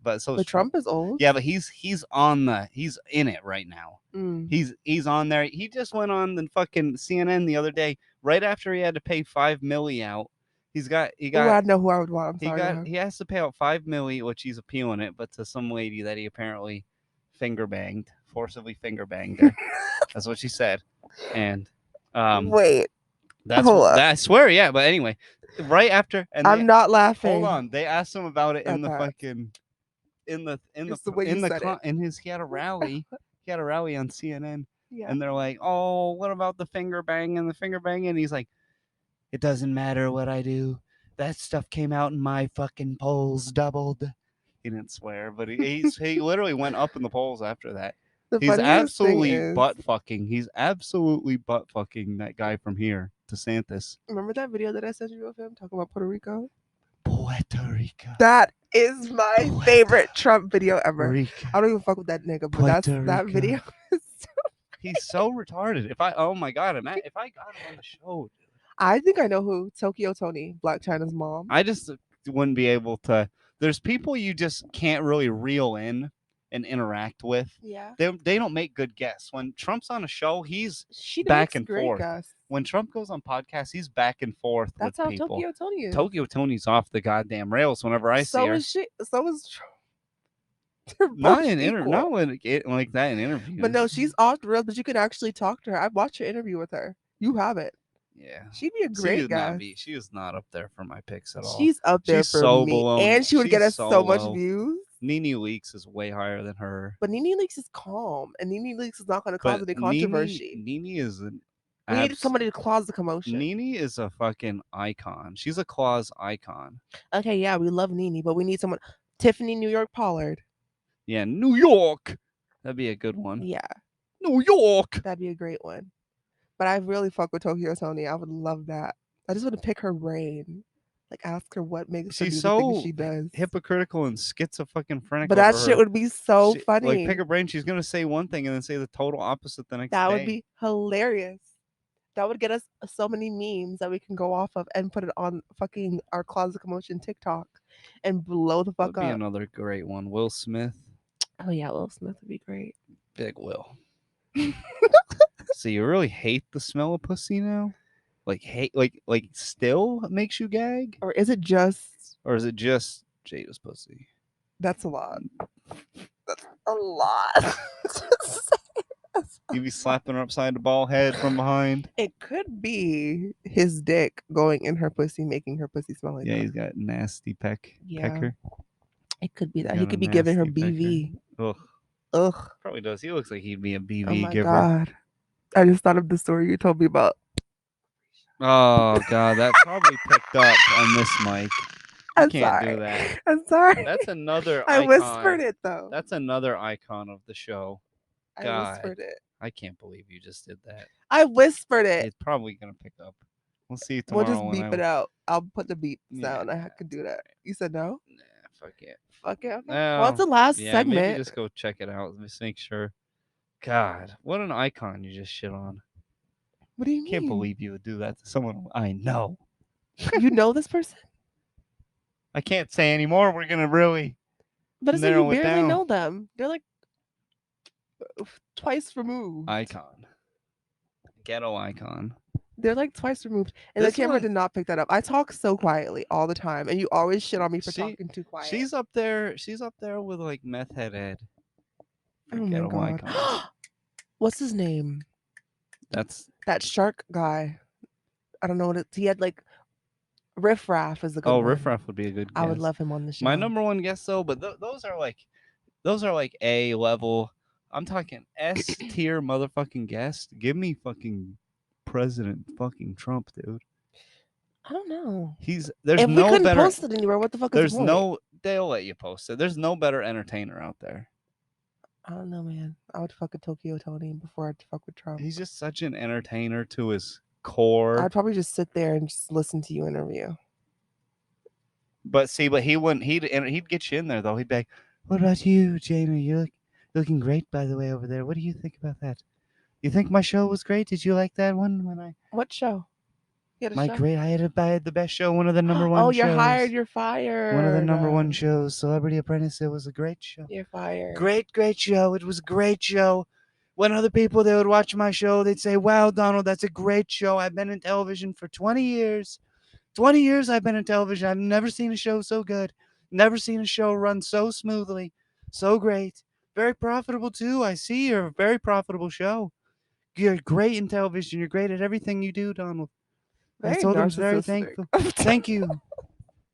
But so is But Trump. Trump is old. Yeah, but he's in it right now. Mm. He's on there. He just went on the fucking CNN the other day, right after he had to pay $5 million out. Oh, I know who I would want. I'm sorry. He has to pay out $5 million, which he's appealing it, but to some lady that he apparently forcibly finger banged her. That's what she said, and Wait, that's hold up. that. I swear, yeah. But anyway, right after, and I'm not laughing. hold on, they asked him about it in at the that. fucking It's the way you said it. he had a rally. He had a rally on CNN, Yeah. and they're like, "Oh, what about the finger bang and the finger bang?" And he's like, "It doesn't matter what I do. That stuff came out in my fucking polls doubled." He didn't swear, but he literally went up in the polls after that. The He's funniest thing absolutely is, butt fucking. He's absolutely butt fucking that guy from here, DeSantis. remember that video that I sent you of him talking about Puerto Rico? Puerto Rico. That is my favorite Trump video ever. Rico. I don't even fuck with that nigga, but that video. He's so retarded. Oh my god, if I got him on the show, dude. I think I know who. Tokyo Tony, Black China's mom. I just wouldn't be able to. There's people you just can't really reel in and interact with. Yeah. They don't make good guests. When Trump's on a show, he's She back makes and great forth. guests. When Trump goes on podcasts, he's back and forth That's with how people. Tokyo Tony is. Tokyo Tony's off the goddamn rails whenever I see her. So is she. So is Trump. They're Not both in equal. not when like that in interviews. But no, she's off the rails. But you can actually talk to her. I've watched her interview with her. You have it. Yeah, She'd be a great guest. She is not up there for my picks at all. She's up there She's for so me, below and she would get she's us so so much low. views. Nene Leakes is way higher than her. But Nene Leakes is calm, and Nene Leakes is not going to cause any controversy. Nene is an. We need somebody to cause the commotion. Nene is a fucking icon. She's a Kloss icon. Okay, yeah, we love Nene, but we need someone. Tiffany New York Pollard. Yeah, New York. That'd be a good one. Yeah. New York. That'd be a great one. But I really fuck with Tokyo Tony. I would love that. I just want to pick her brain. Like, ask her what makes her do the things she does. Hypocritical and schizophrenic. But that shit would be so funny. Like, pick her brain. She's going to say one thing and then say the total opposite the next day. That would be hilarious. That would get us so many memes that we can go off of and put it on fucking our Closet Commotion TikTok and blow the fuck up. That'd be another great one. Will Smith. Oh yeah, Will Smith would be great. Big Will. So you really hate the smell of pussy now? Like hate, like still makes you gag, Or is it just or is it just Jada's pussy? that's a lot. That's a lot. You be slapping her upside the ball head from behind. It could be his dick going in her pussy, making her pussy smell like Yeah, that. he's got nasty Yeah, pecker. it could be He's that. He got a could be giving her nasty pecker. BV. Ugh, Ugh. probably does. He looks like he'd be a Oh BV my giver. god. I just thought of the story you told me about. Oh god, that probably picked up on this mic. You I'm can't sorry. do that. I'm sorry. That's another I icon. whispered it though. That's another icon of the show. I God, whispered it. I can't believe you just did that. I whispered it. It's probably gonna pick up. We'll see We'll tomorrow just when beep I. it out. I'll put the beep Yeah, sound. I nah, could it's do that. alright. You said no? Nah, fuck it. Fuck it. Okay. Well, it's No. the last Yeah, maybe segment. just go check it out. Just make sure. God, what an icon you just shit on. What do you Can't mean? believe you would do that to someone I know. You know this person? I can't say anymore. We're gonna really But it's like you narrow it barely down. know them. They're like twice removed. Icon. Ghetto icon. They're like twice removed. And the This camera one, did not pick that up. I talk so quietly all the time, and you always shit on me for she, talking too quiet. she's up there. She's up there with like meth head Ed for Oh my ghetto god. icons. What's his name? That's That shark guy. I don't know what he had like Riff Raff is a good one. Riff Raff would be a good guess. I would love him on the show. My number one guess though, but those are like A level. I'm talking S tier motherfucking guest. Give me fucking President fucking Trump, dude. I don't know. There's If we no couldn't better. post it anywhere, what the fuck is There's the point? no. They'll let you post it. There's no better entertainer out there. I don't know, man. I would fuck with Tokyo Tony before I'd fuck with Trump. He's just such an entertainer to his core. I'd probably just sit there and just listen to you interview. But see, but he wouldn't. He'd get you in there though. He'd be like, "What about you, Jamie? You're looking great, by the way, over there. What do you think about that? You think my show was great? Did you like that one when I? What show? You had a My show? great. I had the best show. One of the number one Oh, shows. you're hired. You're fired. One of the number one shows, Celebrity Apprentice. It was a great show. You're fired. Great show. It was a great show. When other people they would watch my show, they'd say, "Wow, Donald, that's a great show. I've been in television for 20 years. 20 years I've been in television. I've never seen a show so good. Never seen a show run so smoothly. So great. Very profitable too. I see you're a very profitable show. You're great in television. You're great at everything you do, Donald." I Very told him I was very narcissistic. thankful. Thank you.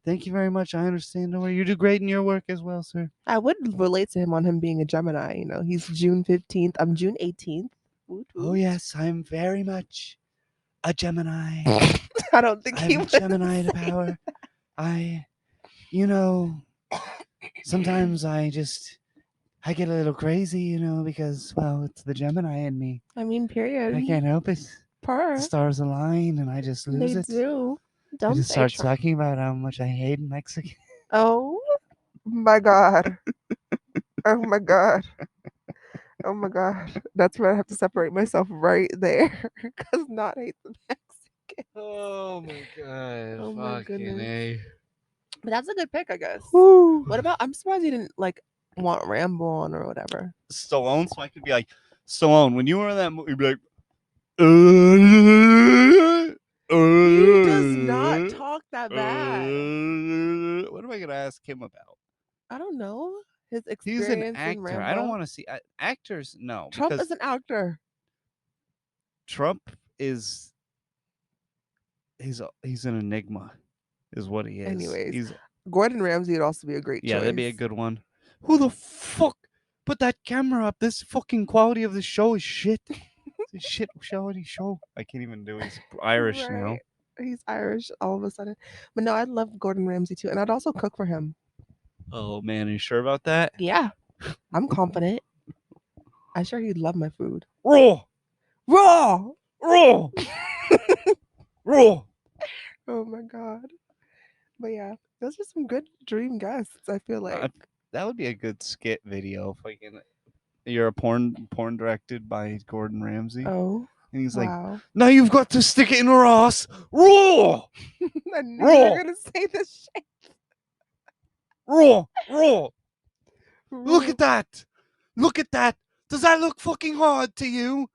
Thank you very much. I understand. Don't worry. You do great in your work as well, sir. I would relate to him on him being a Gemini. You know, he's June 15th. I'm June 18th. Woot Oh, woot. yes. I'm very much a Gemini. I don't think he I'm a would. Gemini to power. You know, sometimes I get a little crazy, because, well, it's the Gemini in me. I mean, period. I can't help it. Per. The stars align and I just lose They it. do. I Don't just they? start talking about how much I hate Mexican. Oh my god. Oh my god. Oh my god. That's where I have to separate myself right there. Because not hate the Mexican. Oh my god. Oh my Fucking goodness. A. But that's a good pick, I guess. Woo. What about? I'm surprised you didn't like want Rambo on or whatever. Stallone, so I could be like, Stallone, when you were in that movie, you'd be like, He does not talk that bad. What am I gonna ask him about? I don't know his He's an experience in actor. Rambo. I don't want to see actors. No, Trump because is an actor. Trump is he's an enigma, is what he is. Anyways, Gordon Ramsay would also be a great choice. Yeah, that'd be a good one. Who the fuck put that camera up? This fucking quality of the show is shit. It's a shit quality show. I can't even do it. He's Irish now. He's Irish all of a sudden. But no, I'd love Gordon Ramsay too. And I'd also cook for him. Oh man, are you sure about that? Yeah. I'm confident. I'm sure he'd love my food. Raw! Raw! Raw! Raw! Oh my god. But yeah, those are some good dream guests, I feel like. That would be a good skit video if I can. You're a porn directed by Gordon Ramsay. Oh. And he's wow. like, now you've got to stick it in her ass. Raw! I knew you were gonna say this shit. Raw! Raw! Look at that! Look at that! Does that look fucking hard to you?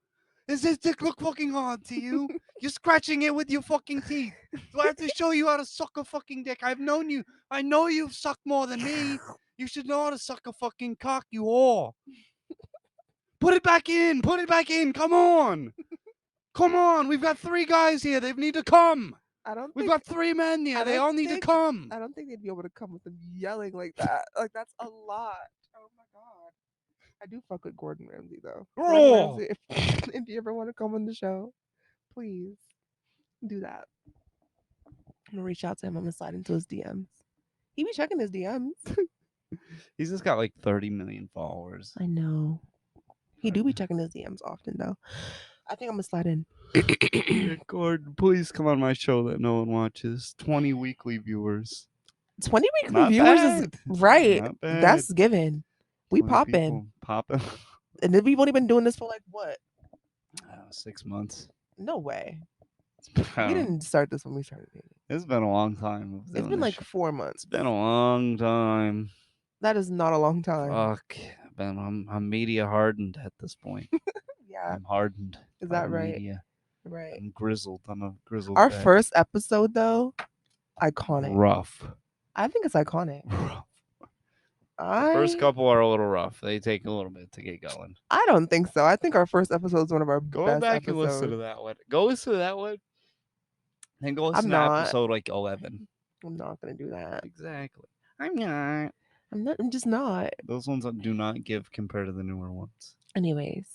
Does this dick look fucking hard to you? You're scratching it with your fucking teeth. Do I have to show you how to suck a fucking dick? I've known you. I know you've sucked more than me. You should know how to suck a fucking cock, you whore. Put it back in. Put it back in. Come on. Come on. We've got 3 guys here. They need to come. I don't We've think got 3 men here. They all need to come. I don't think they'd be able to come with them yelling like that. Like that's a lot. Oh my god. I do fuck with Gordon Ramsay though. Gordon Oh. Ramsay, if you ever want to come on the show, please do that. I'm gonna reach out to him. I'm gonna slide into his DMs. He be checking his DMs. He's just got like 30 million followers. I know. He do be checking his DMs often though. I think I'm gonna slide in. Gordon, please come on my show that no one watches. 20 weekly viewers. 20 weekly Not viewers bad. is right. Not bad. That's given. We 20 popping. people popping. And then we've only been doing this for like what? 6 months. No way. We We didn't start this when we started dating. It's been a long time. It's been like 4 months. It's been a long time. That is not a long time. Fuck. I'm media hardened at this point. Yeah. I'm hardened. Is by that the right? Media. Right. I'm grizzled. I'm a grizzled. Our vet. first episode though, iconic. Rough. I think it's iconic. Rough. The first couple are a little rough. They take a little bit to get going. I don't think so. I think our first episode is one of our Go best back episodes. and listen to that one. Go listen to that one. Then go listen to episode like 11. I'm not gonna do that. Exactly. I'm not. I'm just not. Those ones do not give compared to the newer ones. Anyways,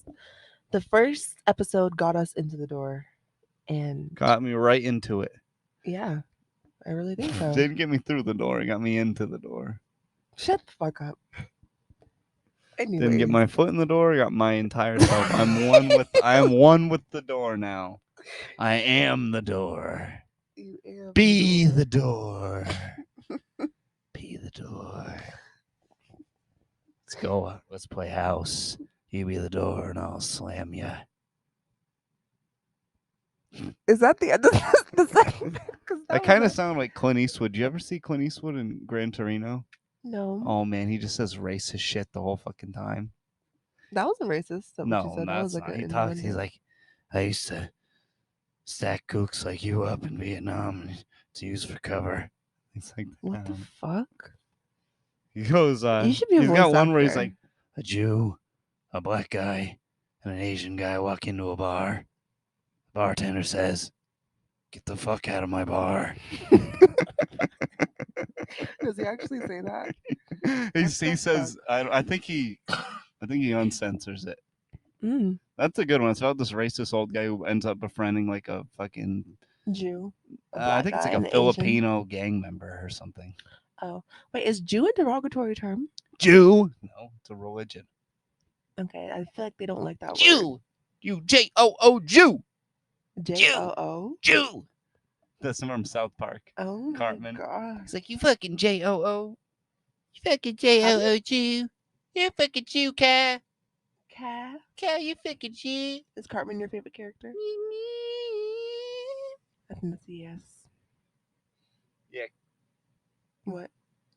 the first episode got us into the door, and got me right into it. Yeah, I really think so. Didn't get me through the door. It got me into the door. Shut the fuck up. Anyways. Didn't get my foot in the door. Got my entire self. I am one with the door now. I am the door. You am Be the door. Be the door. Let's go. Let's play house. You be the door and I'll slam you. Is that the end of the segment? That kind of sounded like Clint Eastwood. Did you ever see Clint Eastwood in Gran Torino? No. Oh man, he just says racist shit the whole fucking time. That wasn't racist. No, that's not. He talks. He's like, I used to stack kooks like you up in Vietnam to use for cover. He's like, what the fuck? He goes, you should be a he's voice got one actor. where he's like, a Jew, a black guy, and an Asian guy walk into a bar. The bartender says, "Get the fuck out of my bar." Does he actually say that? he says, I think he uncensors it. Mm. That's a good one. It's about this racist old guy who ends up befriending like a fucking Jew. I think it's like a Filipino gang member or something. Oh, wait, is Jew a derogatory term? Jew? No, it's a religion. Okay, I feel like they don't like that Jew. word. You J-O-O Jew. J-O-O? Jew. That's from South Park. Oh Cartman. my god. It's like, you fucking J-O-O. You fucking J-O-O Jew. You fucking Jew, Cal. Cal, you fucking Jew. Is Cartman your favorite character? I think that's a yes. Yeah. What?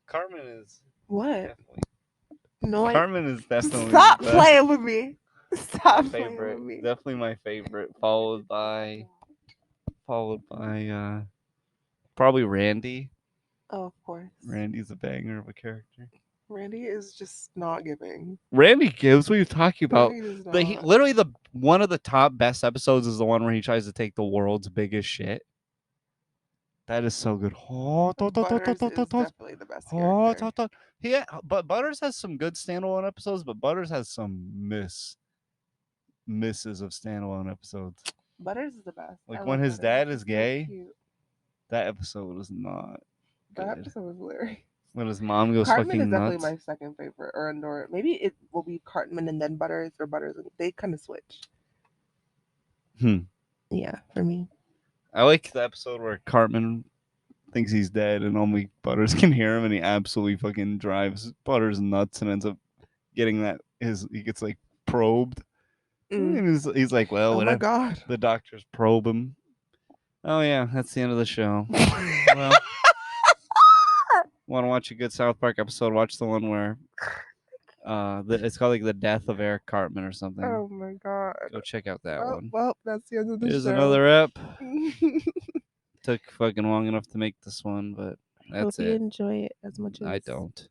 Cartman is. What? Definitely. No, Cartman is definitely. Stop playing with me. Stop playing with me. Definitely my favorite. Followed by probably Randy. Oh, of course. Randy's a banger of a character. Randy is just not giving. Randy gives. What are you talking about? Literally One of the top best episodes is the one where he tries to take the world's biggest shit. That is so good. Butters is definitely the best character. Yeah, but Butters has some good standalone episodes, but Butters has some misses of standalone episodes. Butters is the best. Like when his dad is gay. So that episode was not good. That episode was hilarious. When his mom goes Cartman fucking is nuts. definitely my second favorite, or maybe it will be Cartman and then Butters, or Butters. They kind of switch. Yeah, for me. I like the episode where Cartman thinks he's dead and only Butters can hear him, and he absolutely fucking drives Butters nuts and ends up getting he gets like probed. And he's like, well, oh whatever. My God. The doctors probe him. Oh yeah, that's the end of the show. Well, want to watch a good South Park episode? Watch the one where It's called like The Death of Eric Cartman or something. Oh my god. Go check out that Oh, one. well, that's the end of the Here's show. another ep. Took fucking long enough to make this one, but that's Hope you it. enjoy it as much as I don't.